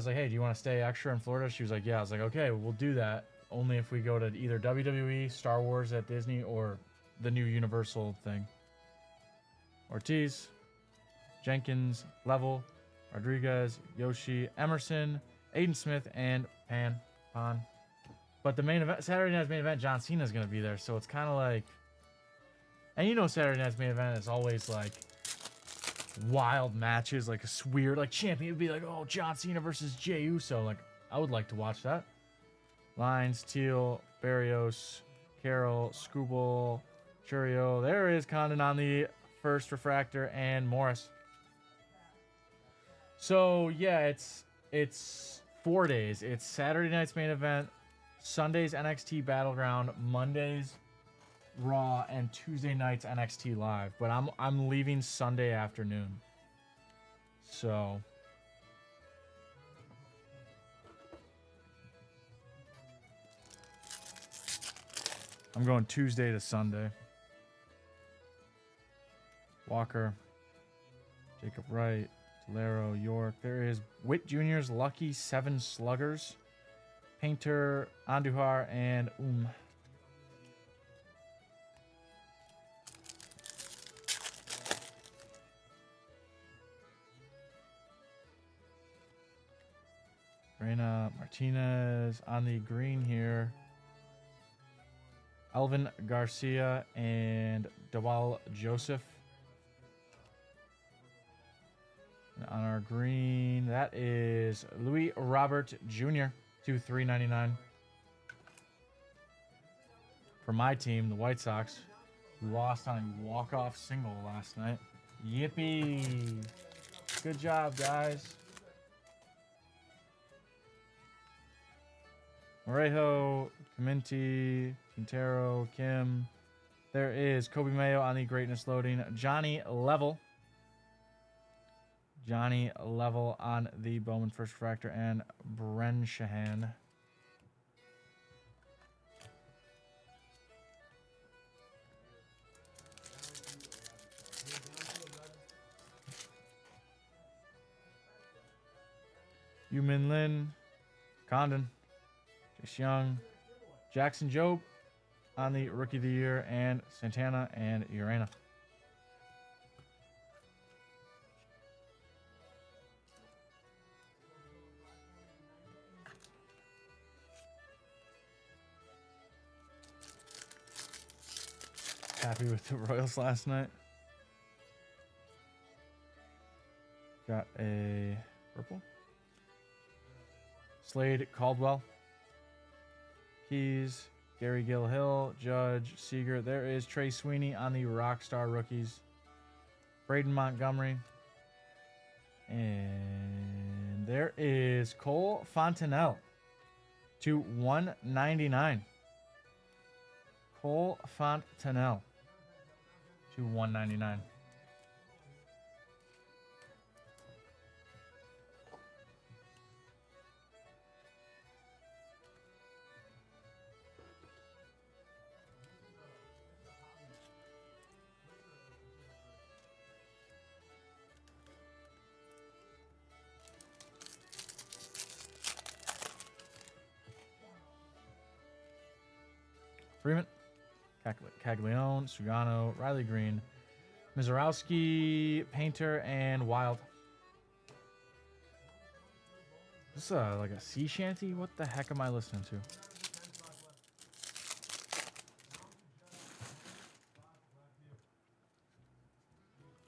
like, hey, do you want to stay extra in Florida? She was like, yeah. I was like, okay, we'll do that. Only if we go to either WWE, Star Wars at Disney, or the new Universal thing. Ortiz, Jenkins, Level, Rodriguez, Yoshi, Emerson, Aiden Smith, and Pan. But the main event, Saturday night's main event, John Cena's gonna be there, so it's kind of like, and you know, Saturday night's main event is always like wild matches, like a weird, like champion would be like, oh, John Cena versus Jey Uso. Like, I would like to watch that. Lines, Teal, Barrios, Carroll, Scooble, Churio. There is Condon on the first refractor, and Morris. So yeah, it's 4 days. It's Saturday night's main event, Sunday's NXT Battleground, Mondays Raw, and Tuesday night's NXT Live. But I'm leaving Sunday afternoon. So I'm going Tuesday to Sunday. Walker, Jacob Wright, Tolero, York. There is Witt Jr.'s Lucky 7 Sluggers, Painter, Andujar, and Reina Martinez on the green here. Alvin Garcia and Dawal Joseph. And on our green, that is Louis Robert Jr. to $3.99. For my team, the White Sox, who lost on a walk-off single last night. Yippee! Good job, guys. Morejo, Caminti, Quintero, Kim. There is Kobe Mayo on the greatness loading. Johnny Level on the Bowman first refractor, and Bren Shahan. Yu Min Lin, Condon, Jace Young, Jackson Jobe on the Rookie of the Year, and Santana and Urena. Happy with the Royals last night. Got a purple. Slade Caldwell. Keys, Gary Gill-Hill, Judge, Seager. There is Trey Sweeney on the Rockstar rookies. Braden Montgomery. And there is Cole Fontenelle to $199. Cole Fontenelle to $199. Freeman, Caglione, Sugano, Riley Green, Mizorowski, Painter, and Wild. This is like a sea shanty? What the heck am I listening to?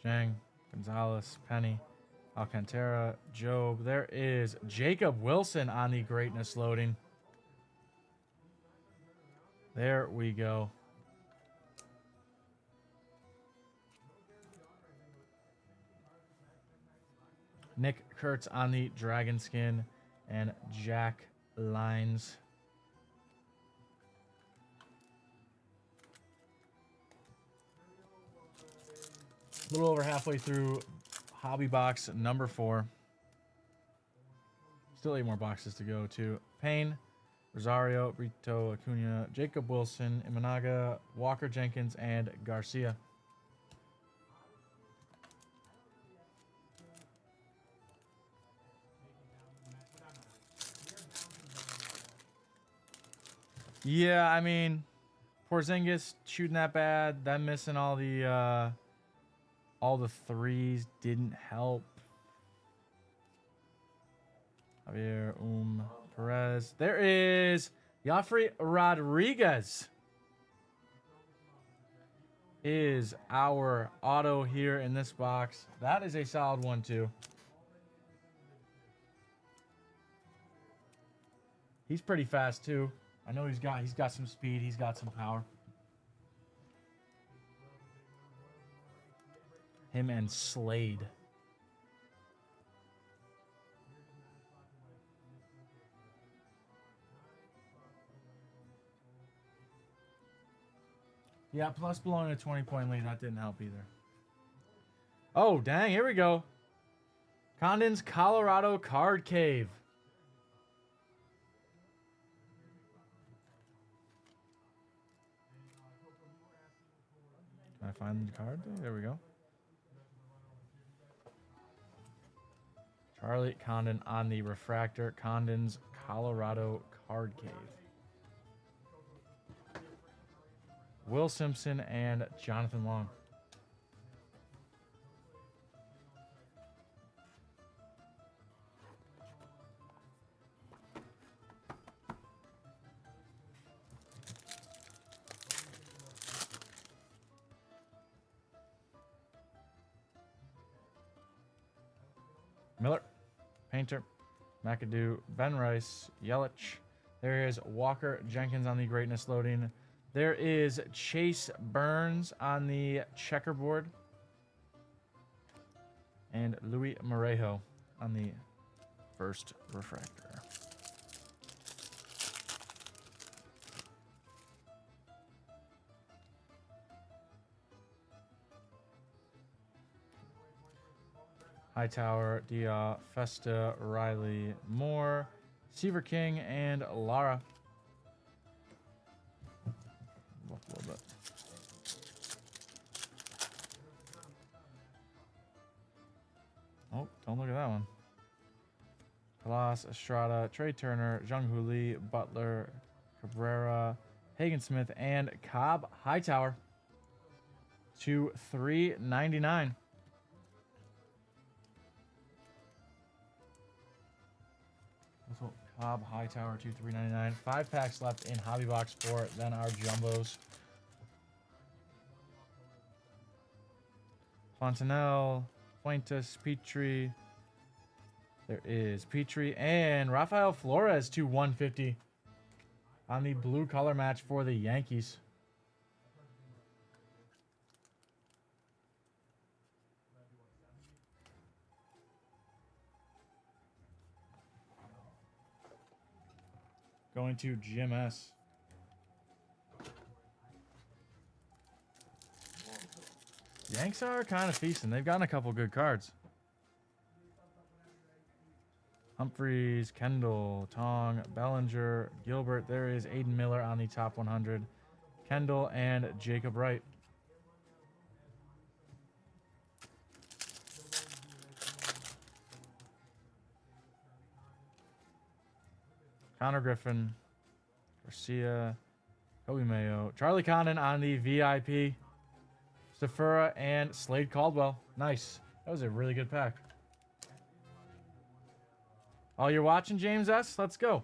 Jang, Gonzalez, Penny, Alcantara, Job. There is Jacob Wilson on the greatness loading. There we go. Nick Kurtz on the dragon skin, and Jack Lines. A little over halfway through hobby box number 4. Still 8 more boxes to go to. Payne, Rosario, Brito, Acuna, Jacob Wilson, Imanaga, Walker Jenkins, and Garcia. Yeah, I mean, Porzingis shooting that bad, them missing all the threes didn't help. Javier Perez. There is Joffrey Rodriguez. Is our auto here in this box. That is a solid one, too. He's pretty fast, too. I know he's got some speed. He's got some power. Him and Slade. Yeah, plus blowing a 20-point lead. That didn't help either. Oh, dang. Here we go. Condon's Colorado Card Cave. Can I find the card? There we go. Charlie Condon on the refractor. Condon's Colorado Card Cave. Will Simpson and Jonathan Long. Miller, Painter, McAdoo, Ben Rice, Yelich. There is Walker Jenkins on the greatness loading. There is Chase Burns on the checkerboard. And Louis Morejo on the first refractor. Hightower, Dia, Festa, Riley, Moore, Seaver King, and Lara. Look a little bit. Oh, don't look at that one. Palas, Estrada, Trey Turner, Jung-Hoo Lee, Butler, Cabrera, Hagen Smith, and Cobb Hightower to $3.99. Cobb Hightower to $3.99. 5 packs left in Hobby Box 4. Then our jumbos. Fontanelle, Fuentes, Petrie. There is Petrie and Rafael Flores to $150 on the blue color match for the Yankees. Going to Jim S. Yanks are kind of feasting. They've gotten a couple good cards. Humphreys, Kendall, Tong, Bellinger, Gilbert. There is Aiden Miller on the top 100. Kendall and Jacob Wright. Connor Griffin, Garcia, Kobe Mayo, Charlie Condon on the VIP, Safura, and Slade Caldwell. Nice. That was a really good pack. Oh, you're watching, James S? Let's go.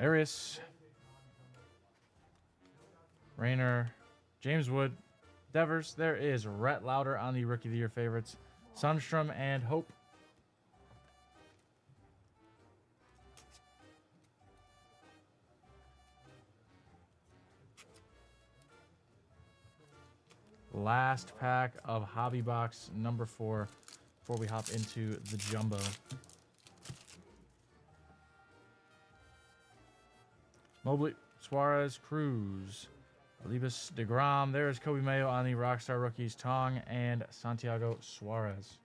Arias, Rayner, James Wood, Devers. There is Rhett Lauder on the Rookie of the Year favorites. Sundstrom and Hope. Last pack of Hobby Box number 4 before we hop into the Jumbo. Mobley, Suarez, Cruz, Alibis, DeGrom. There's Kobe Mayo on the Rockstar Rookies, Tong, and Santiago Suarez.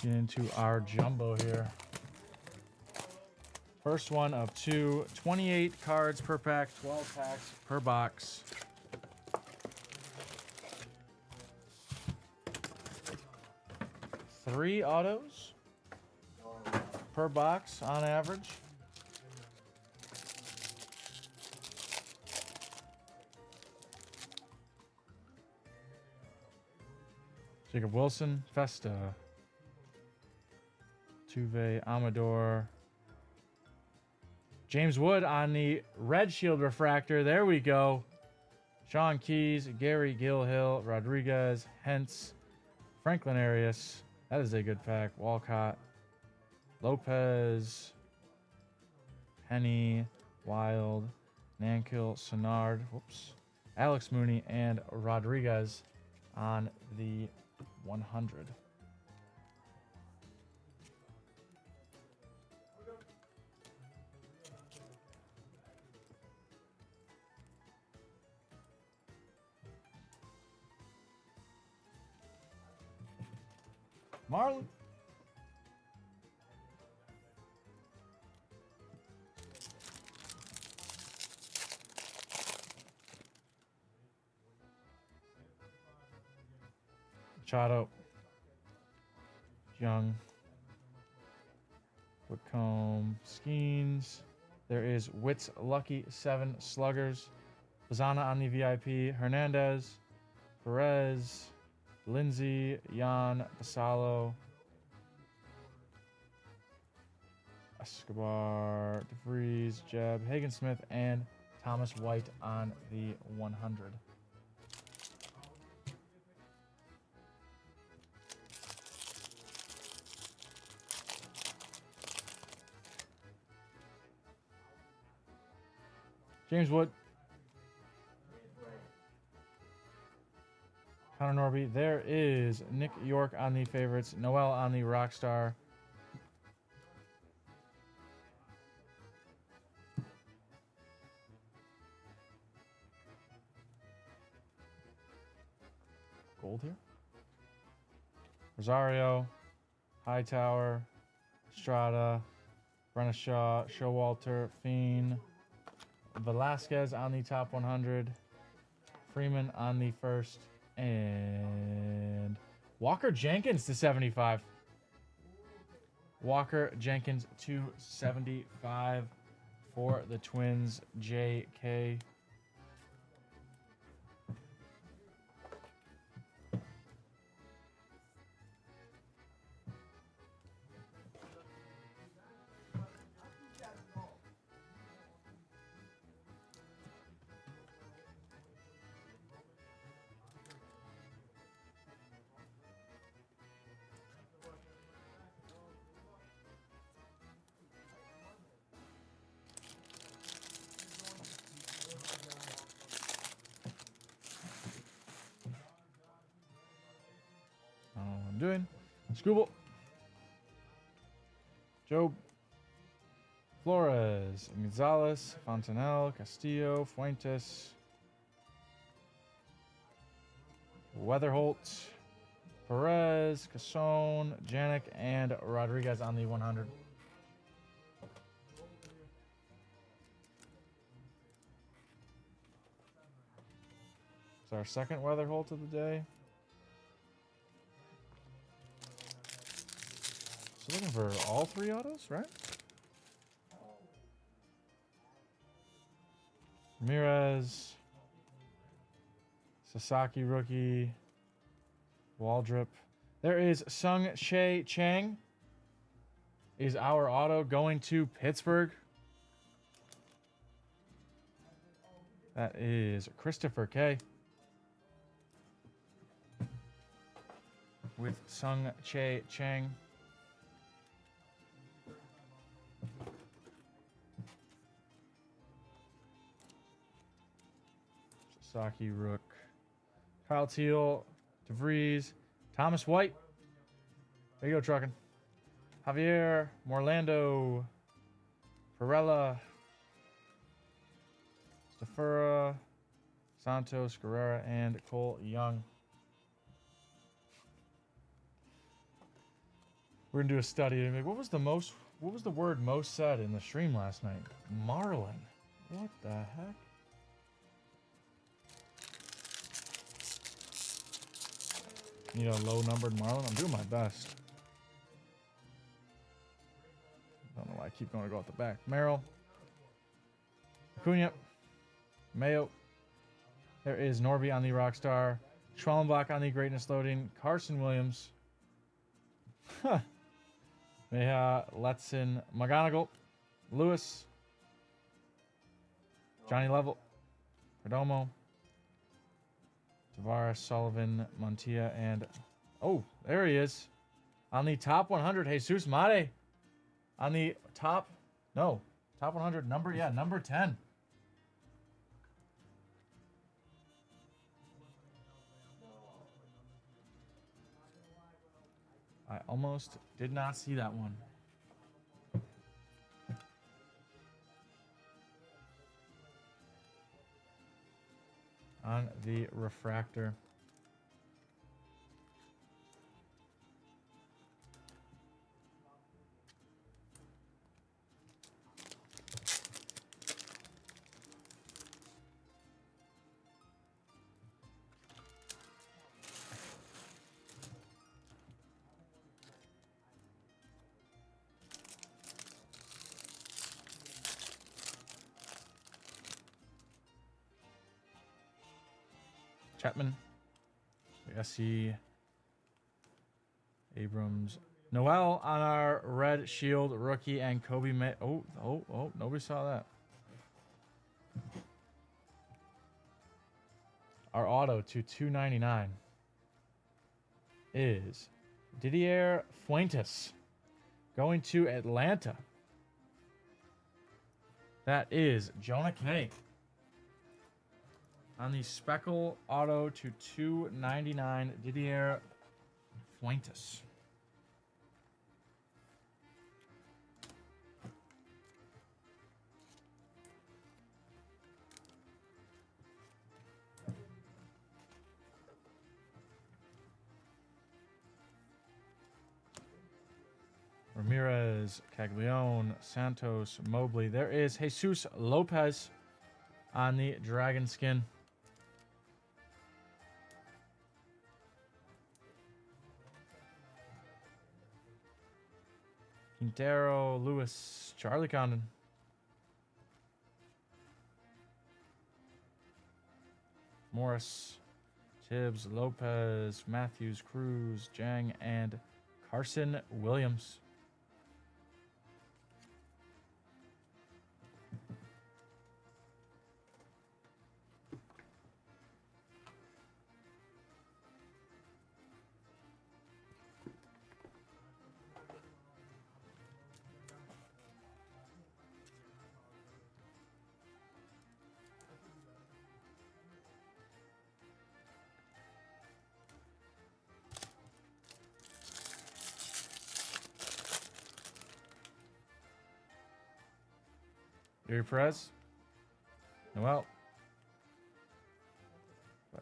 Get into our jumbo here. First one of two. 28 cards per pack, 12 packs per box. Three autos per box on average. Jacob Wilson, Festa, Tuve, Amador, James Wood on the Red Shield Refractor. There we go. Sean Keys, Gary Gilhill, Rodriguez, Hentz, Franklin Arias. That is a good pack. Walcott, Lopez, Penny, Wild, Nankill, Sonard, whoops, Alex Mooney, and Rodriguez on the 100. Marlon. Machado. Young. Whitcomb. Skeens. There is Witt's Lucky 7 Sluggers. Lozana on the VIP. Hernandez. Perez. Lindsay. Jan. Basalo. Escobar. DeVries. Jeb. Hagen Smith. And Thomas White on the 100. James Wood. Connor Norby. There is Nick York on the favorites. Noel on the Rockstar. Gold here. Rosario. Hightower. Estrada. Brennishaw. Showalter. Fiend. Velasquez on the top 100. Freeman on the first. And Walker Jenkins to 75. Walker Jenkins to 75 for the Twins. JK. I'm doing. Scooble. Job. Flores. Gonzalez. Fontanelle. Castillo. Fuentes. Weatherholt. Perez. Casson. Janik. And Rodriguez on the 100. It's our second Weatherholt of the day. So looking for all three autos, right? Ramirez, Sasaki rookie, Waldrop. There is Sung Chae Chang. Is our auto going to Pittsburgh? That is Christopher K. With Sung Chae Chang. Sasaki Rook, Kyle Teal, DeVries, Thomas White. There you go, trucking. Javier, Morlando, Perella, Stafura, Santos, Guerrera, and Cole Young. We're gonna do a study. Like, what was the word most said in the stream last night? Marlin. What the heck? Need a low numbered Marlin. I'm doing my best. Don't know why I keep going to go out the back. Merrill. Acuna. Mayo. There is Norby on the Rockstar. Schwellenbach on the Greatness Loading. Carson Williams. Meha Letson McGonigal. Lewis. Johnny Level. Perdomo. Tavares, Sullivan, Montilla, and... Oh, there he is. On the top 100, Jesus Mate. On the top... No. Top 100 number... Yeah, number 10. I almost did not see that one. On the refractor. Chapman, SC, Abrams, Noel on our red shield rookie, and Kobe May. Oh, nobody saw that. Our auto to 299 is Didier Fuentes going to Atlanta. That is Jonah K. On the Speckle auto to 299, Didier Fuentes. Ramirez, Caglione, Santos, Mobley. There is Jesus Lopez on the Dragon Skin. Quintero, Lewis, Charlie Condon. Morris, Tibbs, Lopez, Matthews, Cruz, Jang, and Carson Williams. Gary Perez. Noel.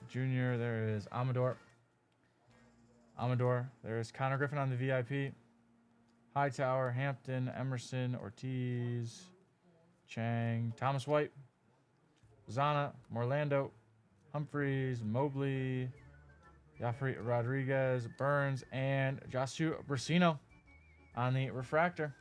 Junior. There is Amador. There is Connor Griffin on the VIP. Hightower, Hampton, Emerson, Ortiz, Chang, Thomas White, Zana, Morlando, Humphreys, Mobley, Joffrey Rodriguez, Burns, and Josu Brasino on the refractor.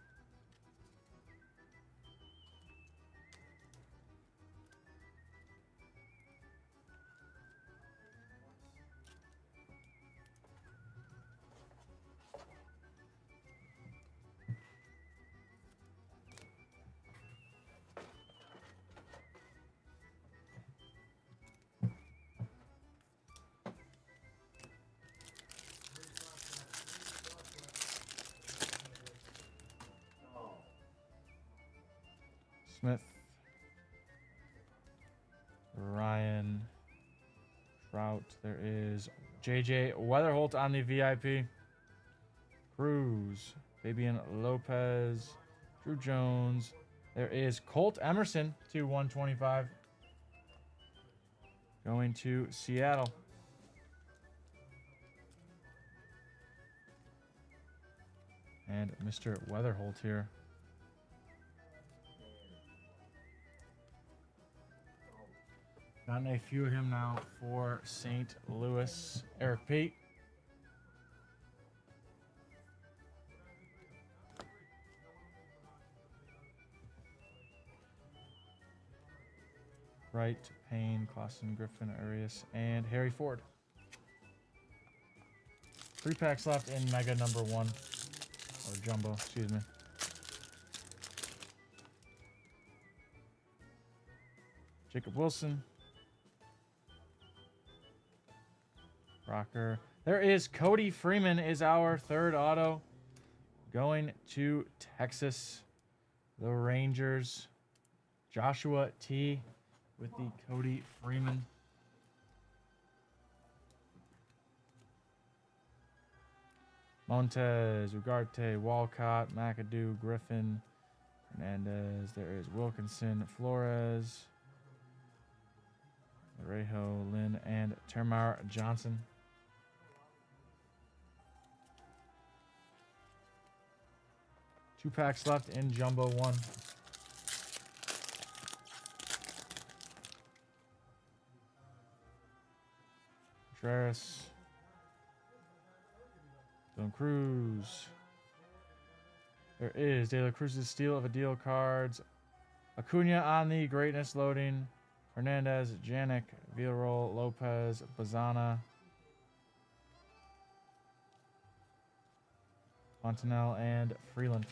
Smith, Ryan, Trout. There is JJ Weatherholt on the VIP. Cruz, Fabian Lopez, Drew Jones. There is Colt Emerson to 125. Going to Seattle. And Mr. Weatherholt here. Gotten a few of him now for St. Louis. Eric Pate. Wright, Payne, Clausen, Griffin, Arias, and Harry Ford. 3 packs left in Mega number 1. Or Jumbo, excuse me. Jacob Wilson. Rocker. There is Cody Freeman is our 3rd auto. Going to Texas. The Rangers. Joshua T. with the Cody Freeman. Montez, Ugarte, Walcott, McAdoo, Griffin, Hernandez. There is Wilkinson, Flores, Rejo, Lynn, and Termar Johnson. Two packs left in Jumbo 1. Contreras. Dylan Cruz. There is De La Cruz's steal of a deal cards. Acuna on the greatness loading. Hernandez, Janik, Villarreal, Lopez, Bazana. Fontenelle and Freeland.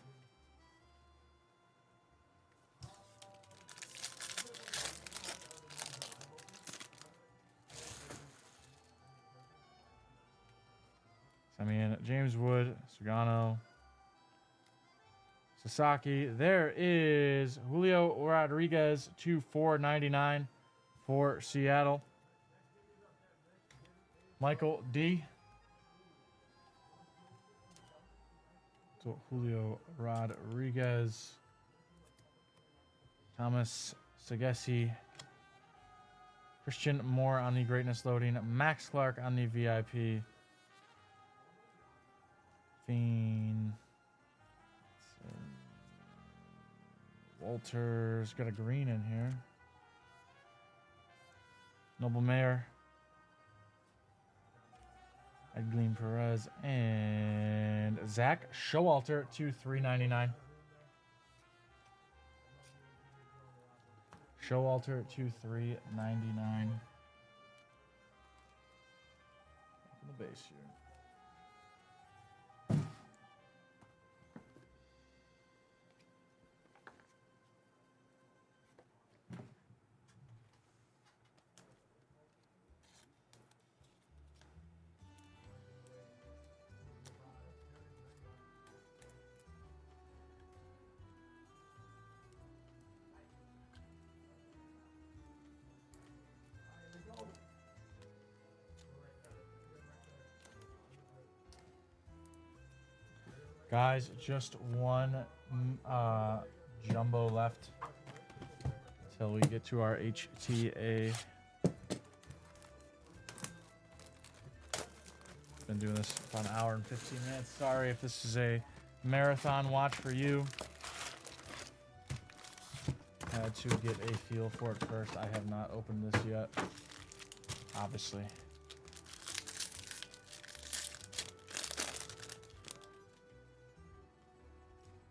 Semien, James Wood, Sugano, Sasaki. There is Julio Rodriguez to 499 for Seattle. Michael D. So Julio Rodriguez. Thomas Sagesi. Christian Moore on the greatness loading. Max Clark on the VIP. Fiend. Walter's got a green in here. Noble Mayer. Edglin Perez and Zach Showalter to 399. Showalter to 399. Open the base here. Guys, just one jumbo left until we get to our HTA. Been doing this for an hour and 15 minutes. Sorry if this is a marathon watch for you. Had to get a feel for it first. I have not opened this yet, obviously.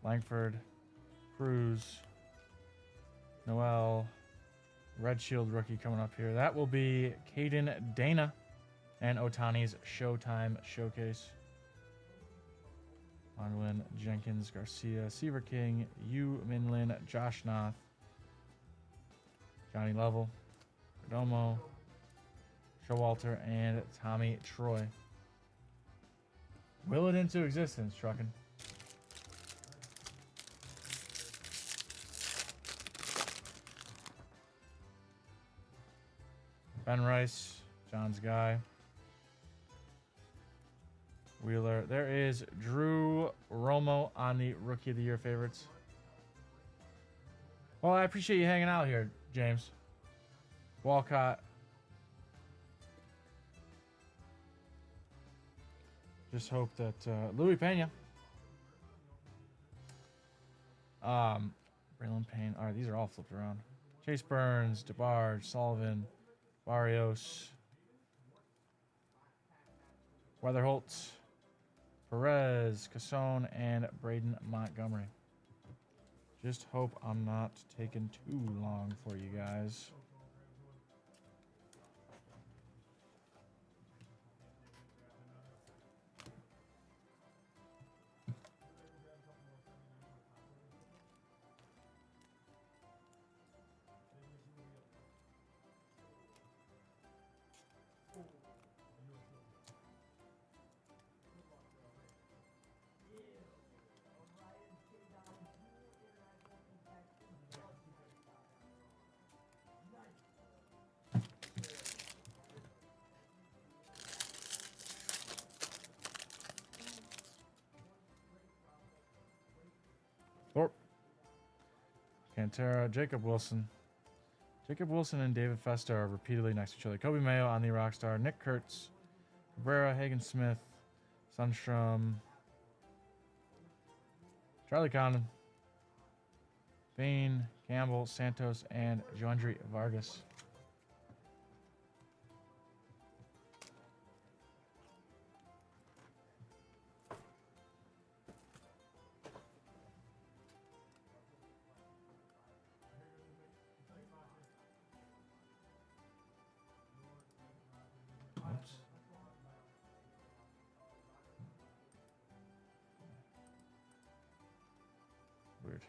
Langford, Cruz, Noel, Red Shield rookie coming up here. That will be Caden Dana and Otani's Showtime Showcase. Monglin, Jenkins, Garcia, Seaver King, Yu Minlin, Josh Noth, Johnny Lovell, Perdomo, Showalter, and Tommy Troy. Will it into existence, Truckin'. Ben Rice, John's guy. Wheeler. There is Drew Romo on the Rookie of the Year favorites. Well, I appreciate you hanging out here, James. Walcott. Just hope that Louis Pena. Braylon Payne. All right, these are all flipped around. Chase Burns, DeBarge, Sullivan, Barrios, Weatherholt, Perez, Casson, and Braden Montgomery. Just hope I'm not taking too long for you guys. Thorpe, Cantera, Jacob Wilson. Jacob Wilson and David Festa are repeatedly next to each other. Kobe Mayo on the Rockstar. Nick Kurtz, Cabrera, Hagen Smith, Sundstrom, Charlie Condon, Bain, Campbell, Santos, and Joandri Vargas. Oops. Weird.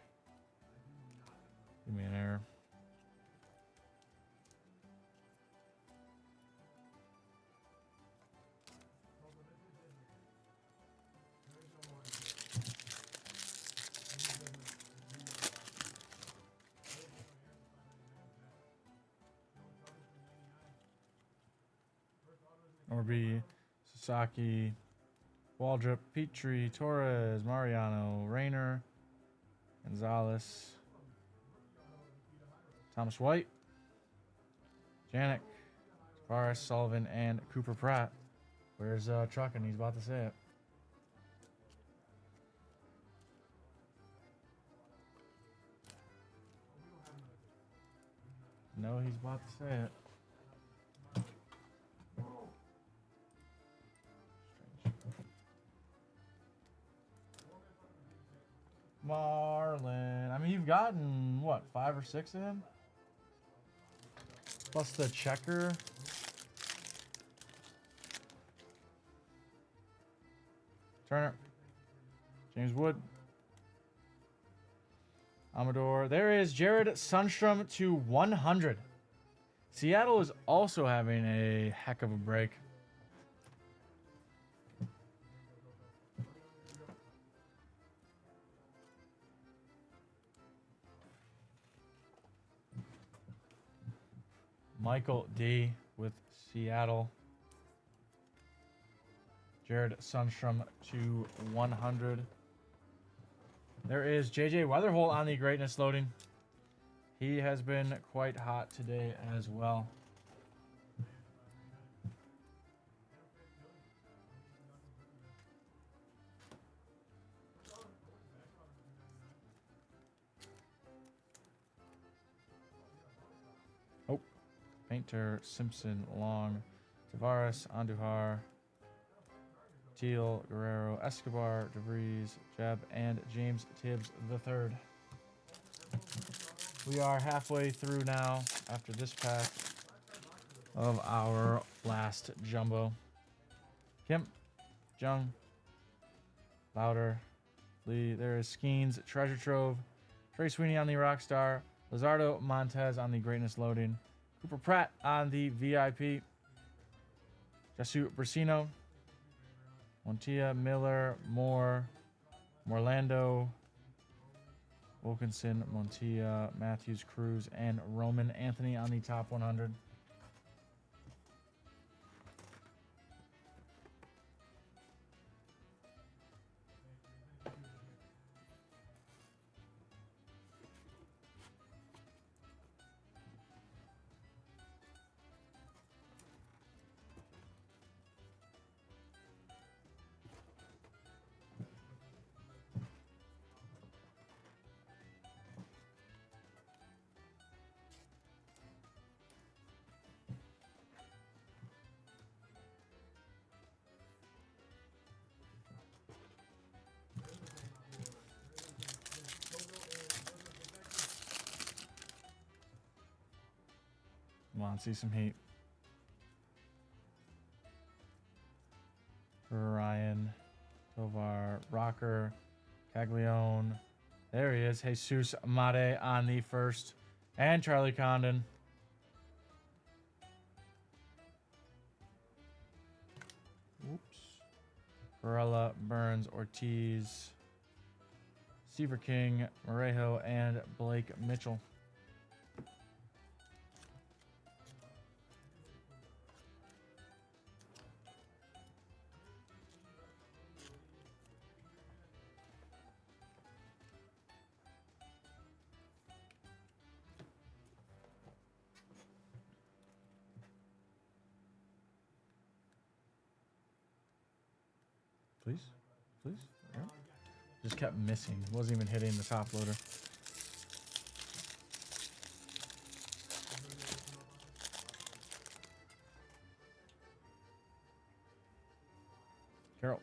Give me an error. Norby, Sasaki, Waldrop, Petrie, Torres, Mariano, Rayner, Gonzalez, Thomas White, Janik, Tavares, Sullivan, and Cooper Pratt. Where's Truckin'? He's about to say it. No, he's about to say it. Marlin. I mean, you've gotten, what, 5 or 6 of him? Plus the checker. Turner. James Wood. Amador. There is Jared Sundstrom to 100. Seattle is also having a heck of a break. Michael D with Seattle. Jared Sundstrom to 100. There is JJ Weatherholt on the greatness loading. He has been quite hot today as well. Oh, Painter, Simpson, Long, Tavares, Andujar, Teal, Guerrero, Escobar, DeVries, Jeb, and James Tibbs III. We are halfway through now after this pack of our last jumbo. Kim, Jung, Louder, Lee. There is Skeens, Treasure Trove, Trey Sweeney on the Rockstar, Lizardo Montez on the Greatness Loading, Cooper Pratt on the VIP, Jesu Brasino, Montilla, Miller, Moore, Morlando, Wilkinson, Montilla, Matthews, Cruz, and Roman Anthony on the top 100. on, see some heat. Ryan, Tovar, Rocker, Caglione. There he is. Jesus Mate on the first. And Charlie Condon. Oops. Varela, Burns, Ortiz, Seaver King, Morejo, and Blake Mitchell. Please, please. Yeah. Just kept missing. Wasn't even hitting the top loader. Carroll.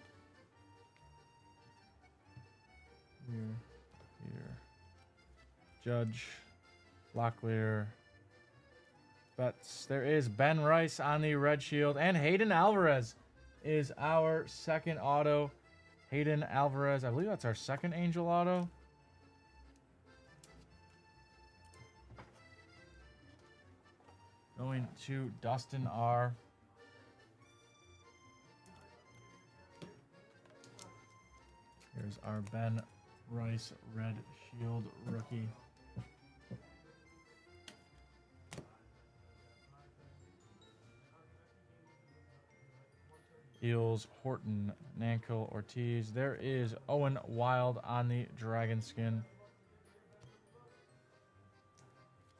Here. Judge. Locklear. Betts. There is Ben Rice on the red shield. And Hayden Alvarez is our second auto. Hayden Alvarez. I believe that's our second Angel auto. Going to Dustin R. Here's our Ben Rice red shield rookie. Eels, Horton, Nankel, Ortiz. There is Owen Wild on the dragon skin.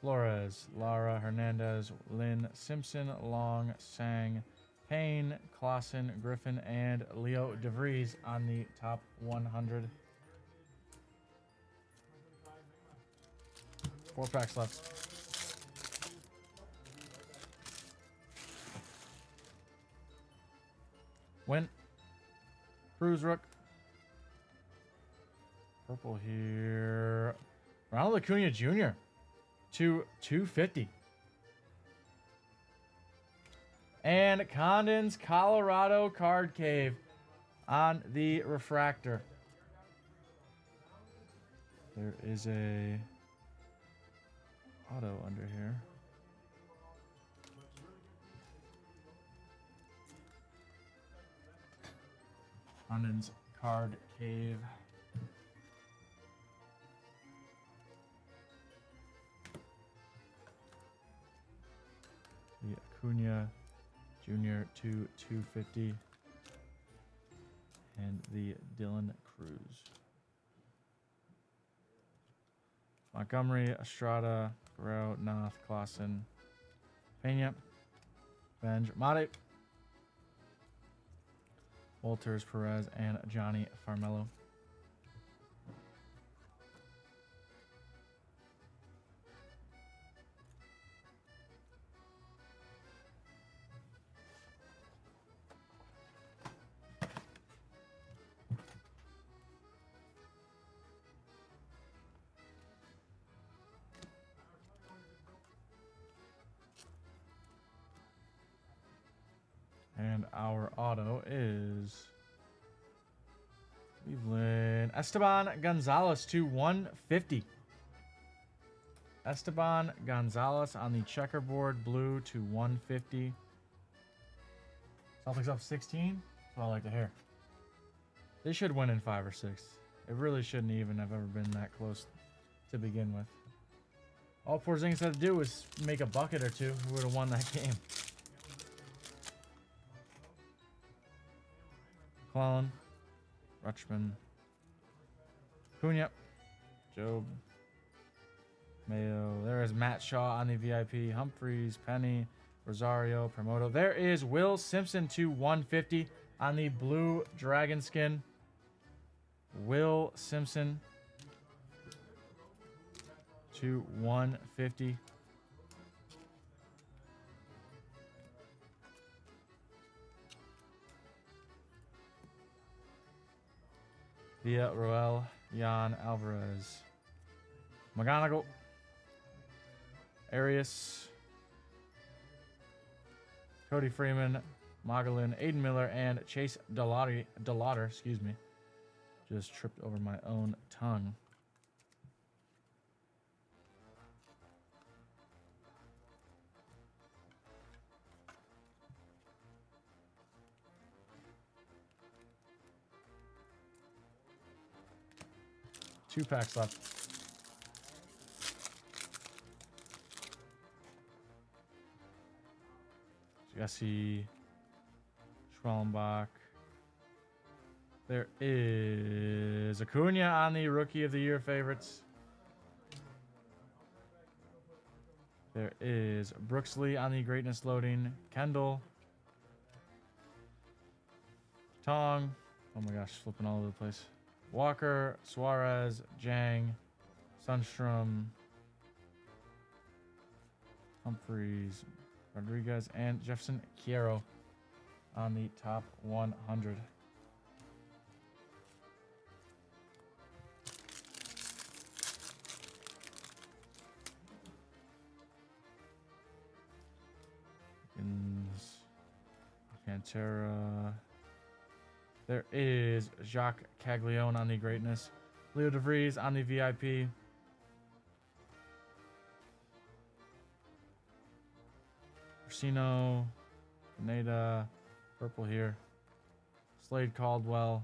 Flores, Lara, Hernandez, Lynn, Simpson, Long, Sang, Payne, Clausen, Griffin, and Leo DeVries on the top 100. 4 packs left. Win. Cruz Rook. Purple here. Ronald Acuna Jr. to 250. And Condon's Colorado Card Cave on the refractor. There is a auto under here. Condon's Card Cave. The Acuna Jr. to 250. And the Dylan Cruz. Montgomery, Estrada, Guerrero, Noth, Clausen, Pena, Benj, Mate, Walters, Perez, and Johnny Farmello. And our auto is Cleveland. Esteban Gonzalez to 150. Esteban Gonzalez on the checkerboard, blue to 150. Celtics up 16. That's what I like to hear. They should win in 5 or 6. It really shouldn't even have ever been that close to begin with. All Porzingis had to do was make a bucket or two. We would have won that game. McClellan, Rutschman, Cunha, Job, Mayo. There is Matt Shaw on the VIP. Humphreys, Penny, Rosario, Promoto. There is Will Simpson to 150 on the blue dragon skin. Will Simpson to 150. Via Roel, Jan Alvarez, McGonigal, Arias, Cody Freeman, Mogalin, Aiden Miller, and Chase Delauder, excuse me. Just tripped over my own tongue. Two packs left. Jesse Schwellenbach. There is Acuna on the Rookie of the Year favorites. There is Brooksley on the Greatness Loading. Kendall. Tong. Oh my gosh, flipping all over the place. Walker, Suarez, Jang, Sundstrom, Humphreys, Rodriguez, and Jefferson Quiero on the top 100. Pantera. There is Jacques Caglione on the Greatness. Leo DeVries on the VIP. Ursino. Pineda. Purple here. Slade Caldwell.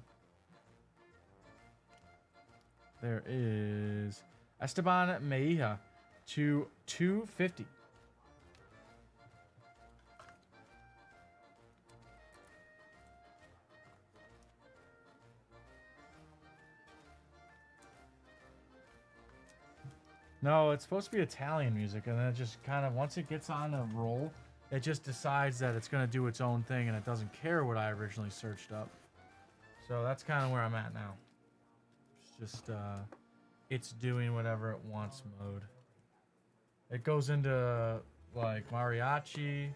There is Esteban Mejia to 250. No, it's supposed to be Italian music, and then it just kind of, once it gets on a roll, it just decides that it's going to do its own thing, and it doesn't care what I originally searched up. So that's kind of where I'm at now. It's just, it's doing whatever it wants mode. It goes into, like, mariachi.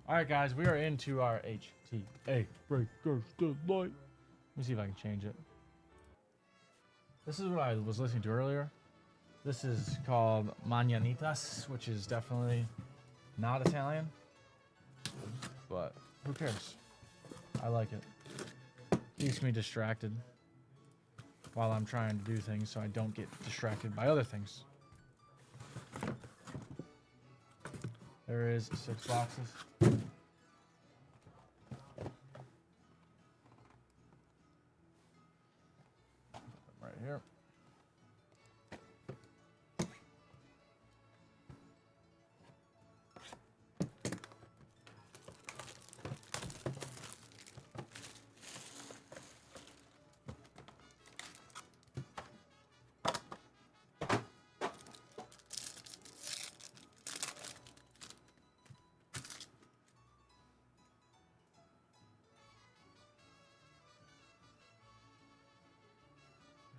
All right, guys, we are into our HTA Breakers Delight. Let me see if I can change it. This is what I was listening to earlier. This is called Mañanitas, which is definitely not Italian. But who cares? I like it. Keeps me distracted while I'm trying to do things so I don't get distracted by other things. There is 6 boxes. Right here.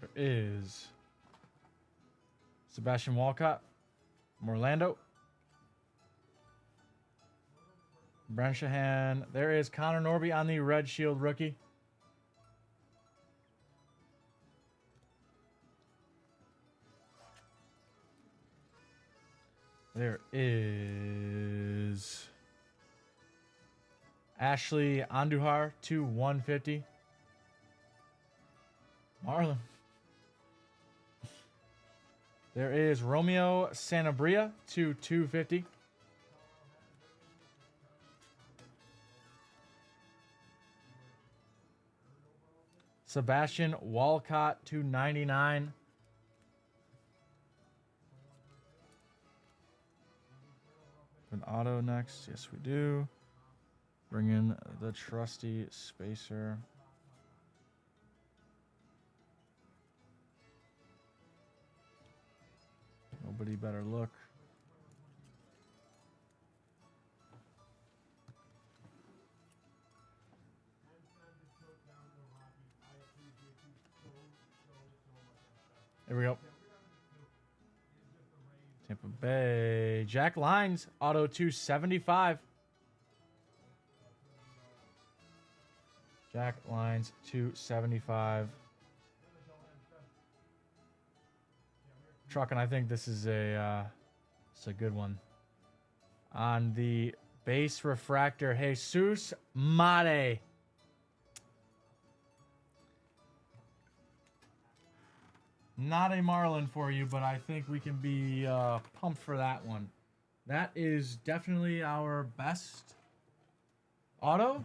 There is Sebastian Walcott from Orlando. Brent Shahan. There is Connor Norby on the Red Shield rookie. There is Ashley Andujar to 150. Marlon. There is Romeo Sanabria to 250. Sebastian Walcott to 99. An auto next. Yes, we do. Bring in the trusty spacer. Nobody better look. Here we go. Tampa Bay. Jack Lines, auto 275. Jack Lines 275. Truckin', I think this is a good one. On the base refractor, Jesus Mate. Not a Marlin for you, but I think we can be pumped for that one. That is definitely our best auto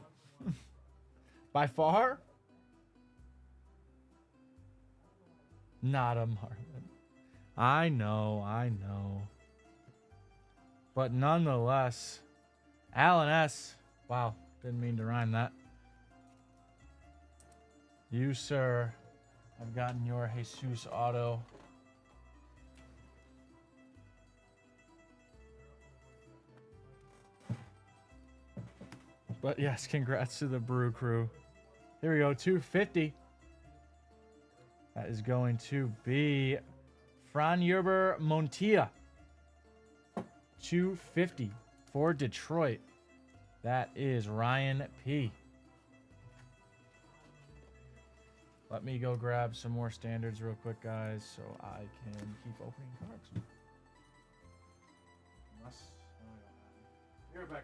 by far. Not a Marlin. I know. But nonetheless, Alan S. Wow, didn't mean to rhyme that. You, sir, have gotten your Jesus auto. But yes, congrats to the Brew Crew. Here we go, 250. That is going to be Franjerber Montilla. 250 for Detroit. That is Ryan P. Let me go grab some more standards real quick, guys, so I can keep opening cards. Unless... You're back.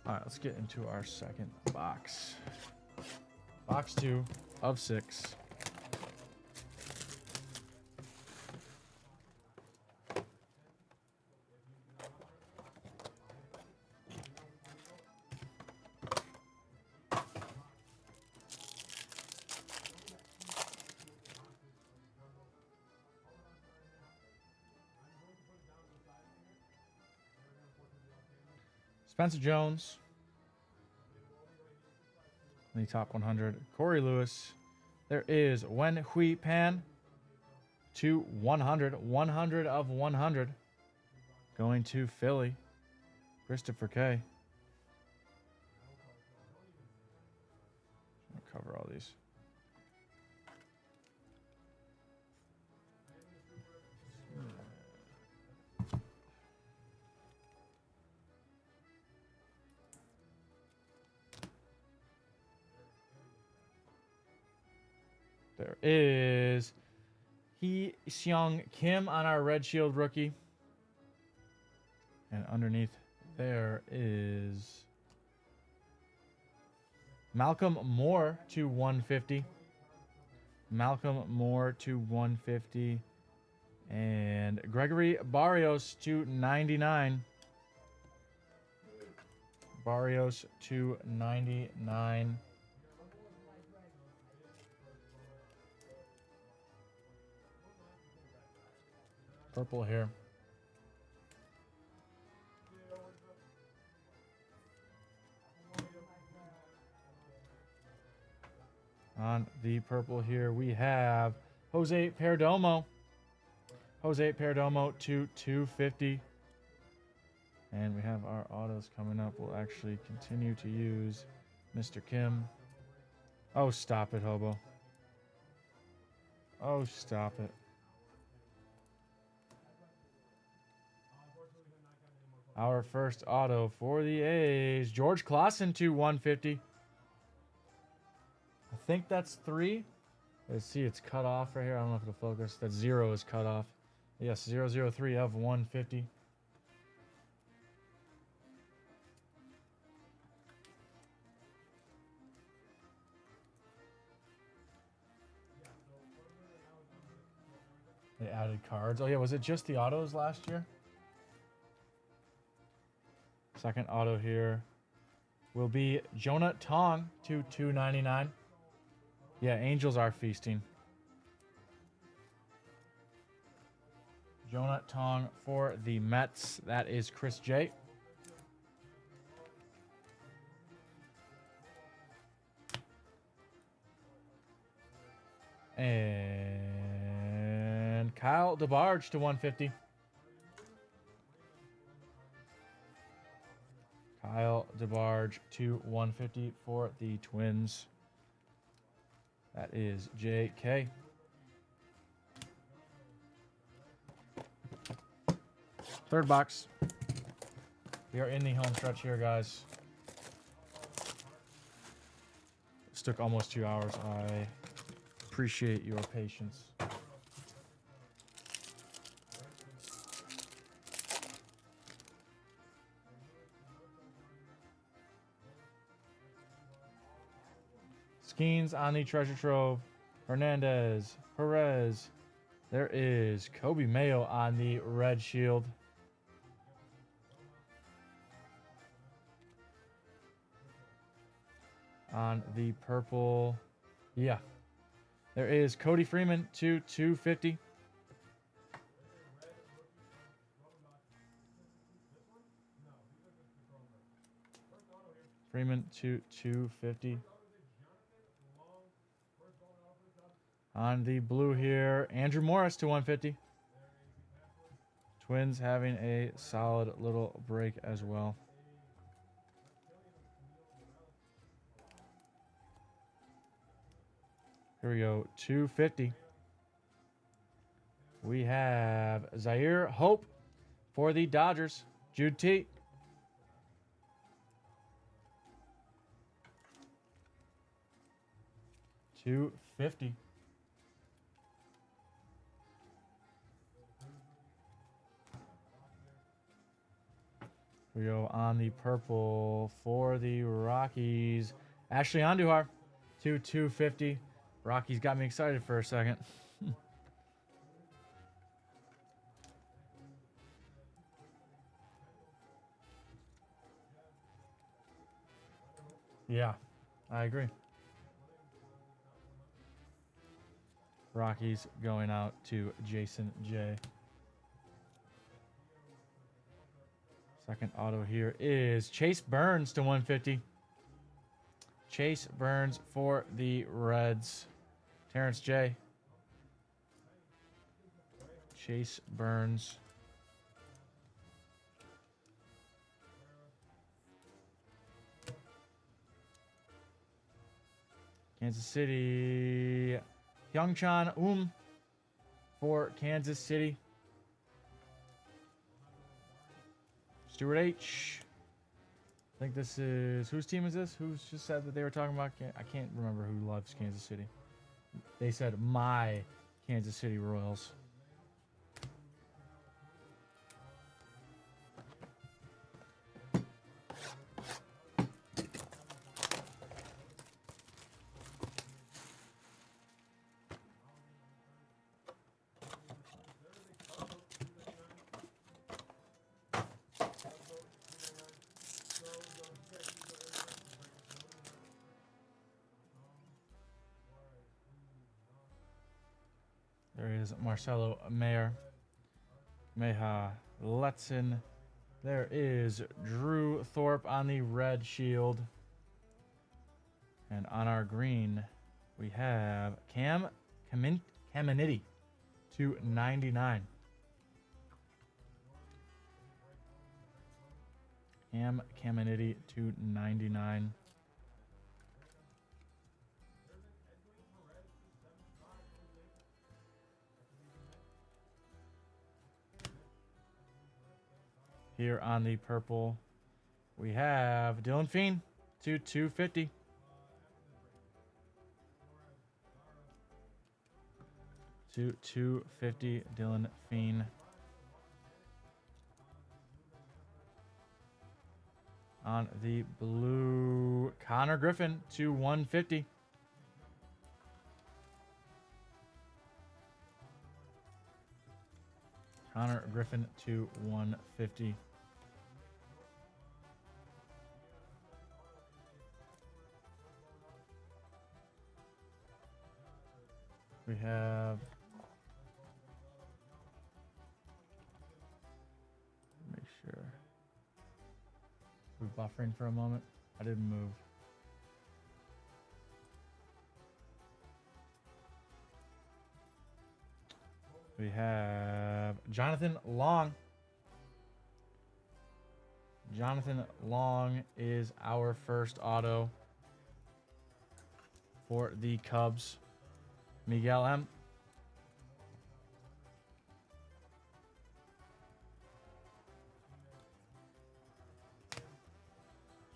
All right, let's get into our second box. Box 2 of 6. Spencer Jones, in the top 100. Corey Lewis. There is Wen Hui Pan to 100. 100 of 100. Going to Philly. Christopher K. I'll cover all these. There is Hee Seong Kim on our Red Shield rookie. And underneath there is Malcolm Moore to 150. Malcolm Moore to 150. And Gregory Barrios to 99. Barrios to 99. Purple here. On the purple here, we have Jose Perdomo. Jose Perdomo to 250. And we have our autos coming up. We'll actually continue to use Mr. Kim. Oh, stop it, Hobo. Oh, stop it. Our first auto for the A's, George Clausen to 150. I think that's 3. Let's see, it's cut off right here. I don't know if it'll focus. That 0 is cut off. Yes, 003 of 150. They added cards. Oh yeah, was it just the autos last year? Second auto here will be Jonah Tong to 299. Yeah, Angels are feasting. Jonah Tong for the Mets. That is Chris J. And Kyle DeBarge to 150. Kyle DeBarge to 150 for the Twins. That is JK. Third box. We are in the home stretch here, guys. This took almost 2 hours. I appreciate your patience. Skeens on the treasure trove. Hernandez. Perez. There is Kobe Mayo on the red shield. On the purple. Yeah. There is Cody Freeman to 250. Freeman to 250. On the blue here, Andrew Morris to 150. Twins having a solid little break as well. Here we go, 250. We have Zaire Hope for the Dodgers, Jude T. $250. We go on the purple for the Rockies. Ashley Andujar to 250. Rockies got me excited for a second. Yeah, I agree. Rockies going out to Jason J. Second auto here is Chase Burns to 150. Chase Burns for the Reds. Terrence J. Chase Burns. Kansas City. Hyungchan for Kansas City. Stuart H. I think this is... Whose team is this? Who's just said that they were talking about... I can't remember who loves Kansas City. They said my Kansas City Royals. There is Marcelo Mayer. Meha Letson. There is Drew Thorpe on the red shield. And on our green, we have Cam Caminiti to 99. Cam Caminiti to 99. Here on the purple, we have Dylan Feen to 250. To 250, Dylan Feen. On the blue, Connor Griffin to 150. Connor Griffin to 150. We have buffering for a moment. I didn't move. We have Jonathan Long. Jonathan Long is our first auto for the Cubs. Miguel M.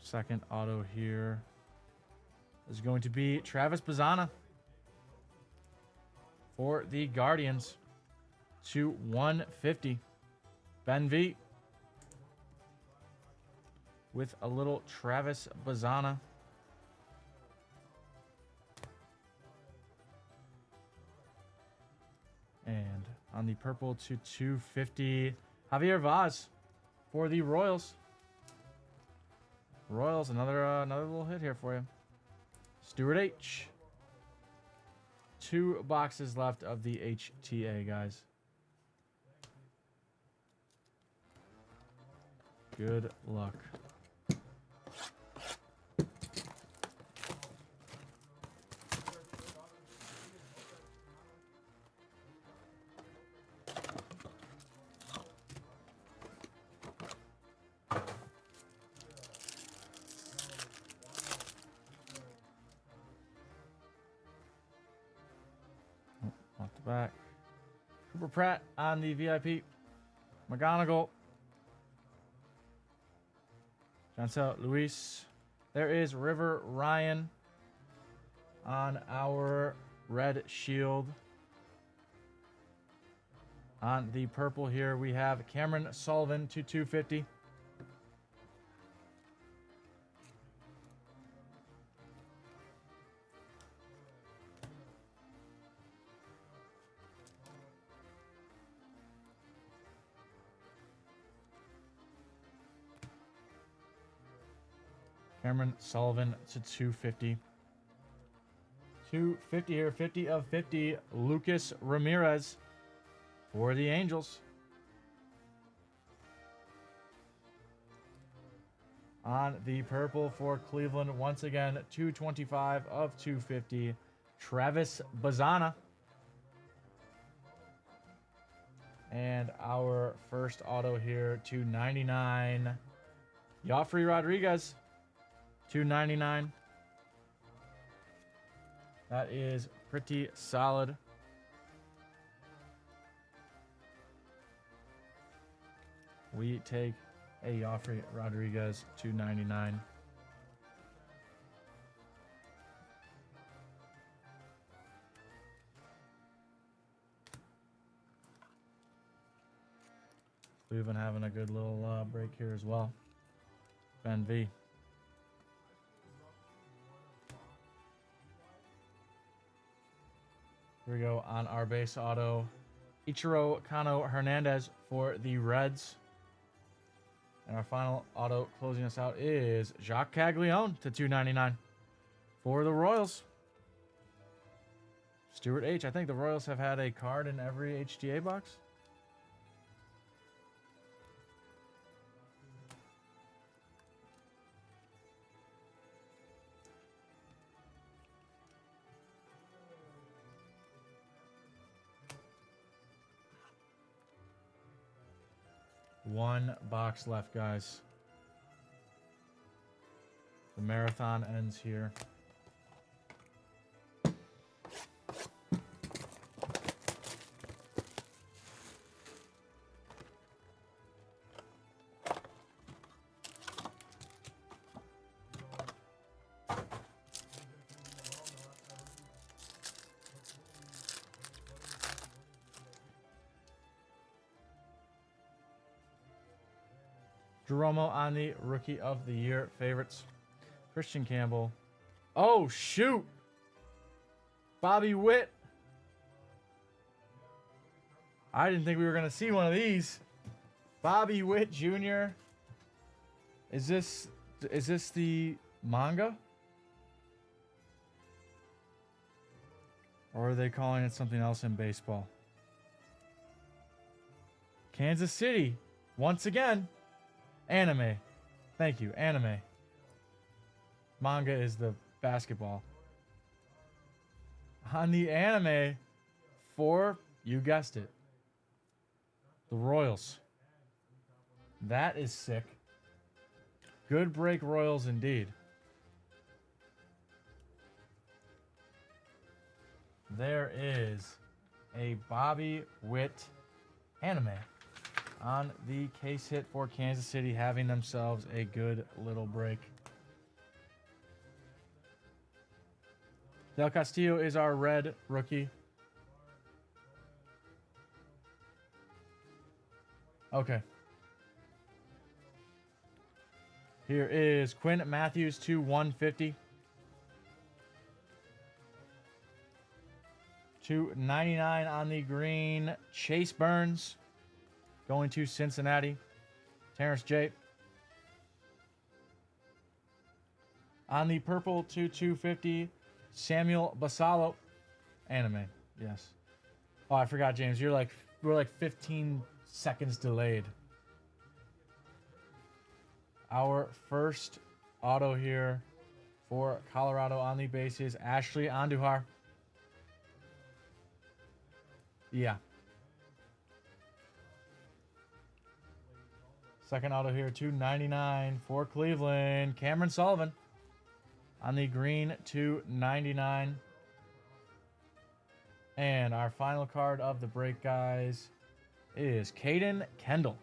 Second auto here is going to be Travis Bazzana for the Guardians to 150. Ben V with a little Travis Bazzana. And on the purple to 250, Javier Vaz for the Royals. Royals, another little hit here for you. Stuart H. 2 boxes left of the HTA, guys. Good luck. Off the back. Cooper Pratt on the VIP. McGonigal. Chancel Luis. There is River Ryan on our red shield. On the purple here, we have Cameron Sullivan to 250. Cameron Sullivan to 250. 250 here, 50 of 50. Lucas Ramirez for the Angels. On the purple for Cleveland, once again, 225 of 250. Travis Bazzana. And our first auto here, 299. Joffrey Rodriguez. 299. That is pretty solid. We take a Joffrey Rodriguez 299. We've been having a good little break here as well. Ben V. Here we go on our base auto. Ichiro Kano Hernandez for the Reds. And our final auto closing us out is Jacques Caglione to 299 for the Royals. Stuart H. I think the Royals have had a card in every HTA box. One box left, guys. The marathon ends here. Jeromo on the Rookie of the Year favorites. Christian Campbell. Oh, shoot. Bobby Witt. I didn't think we were going to see one of these. Bobby Witt Jr. Is this the manga? Or are they calling it something else in baseball? Kansas City. Once again. Anime. Thank you. Anime. Manga is the basketball. On the anime, for, you guessed it, the Royals. That is sick. Good break Royals indeed. There is a Bobby Witt anime on the case hit for Kansas City, having themselves a good little break. Del Castillo is our red rookie. Okay. Here is Quinn Matthews to 150. To 99 on the green, Chase Burns going to Cincinnati. Terrence J. On the purple to 250, Samuel Basallo. Anime, yes. Oh, I forgot, James. We're like 15 seconds delayed. Our first auto here for Colorado on the bases, Ashley Andujar. Yeah. Second auto here, 299 for Cleveland, Cameron Sullivan. On the green, 299. And our final card of the break, guys, is Caden Kendall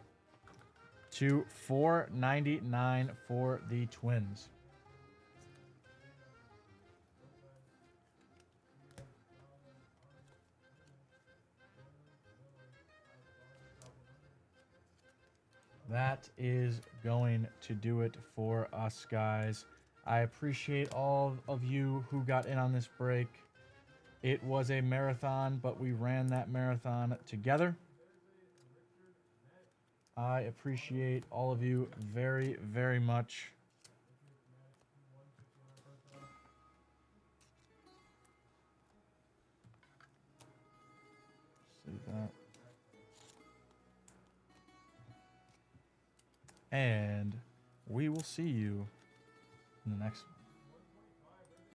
to 499 for the Twins. That is going to do it for us, guys. I appreciate all of you who got in on this break. It was a marathon, but we ran that marathon together. I appreciate all of you very, very much. Save that. And we will see you in the next one.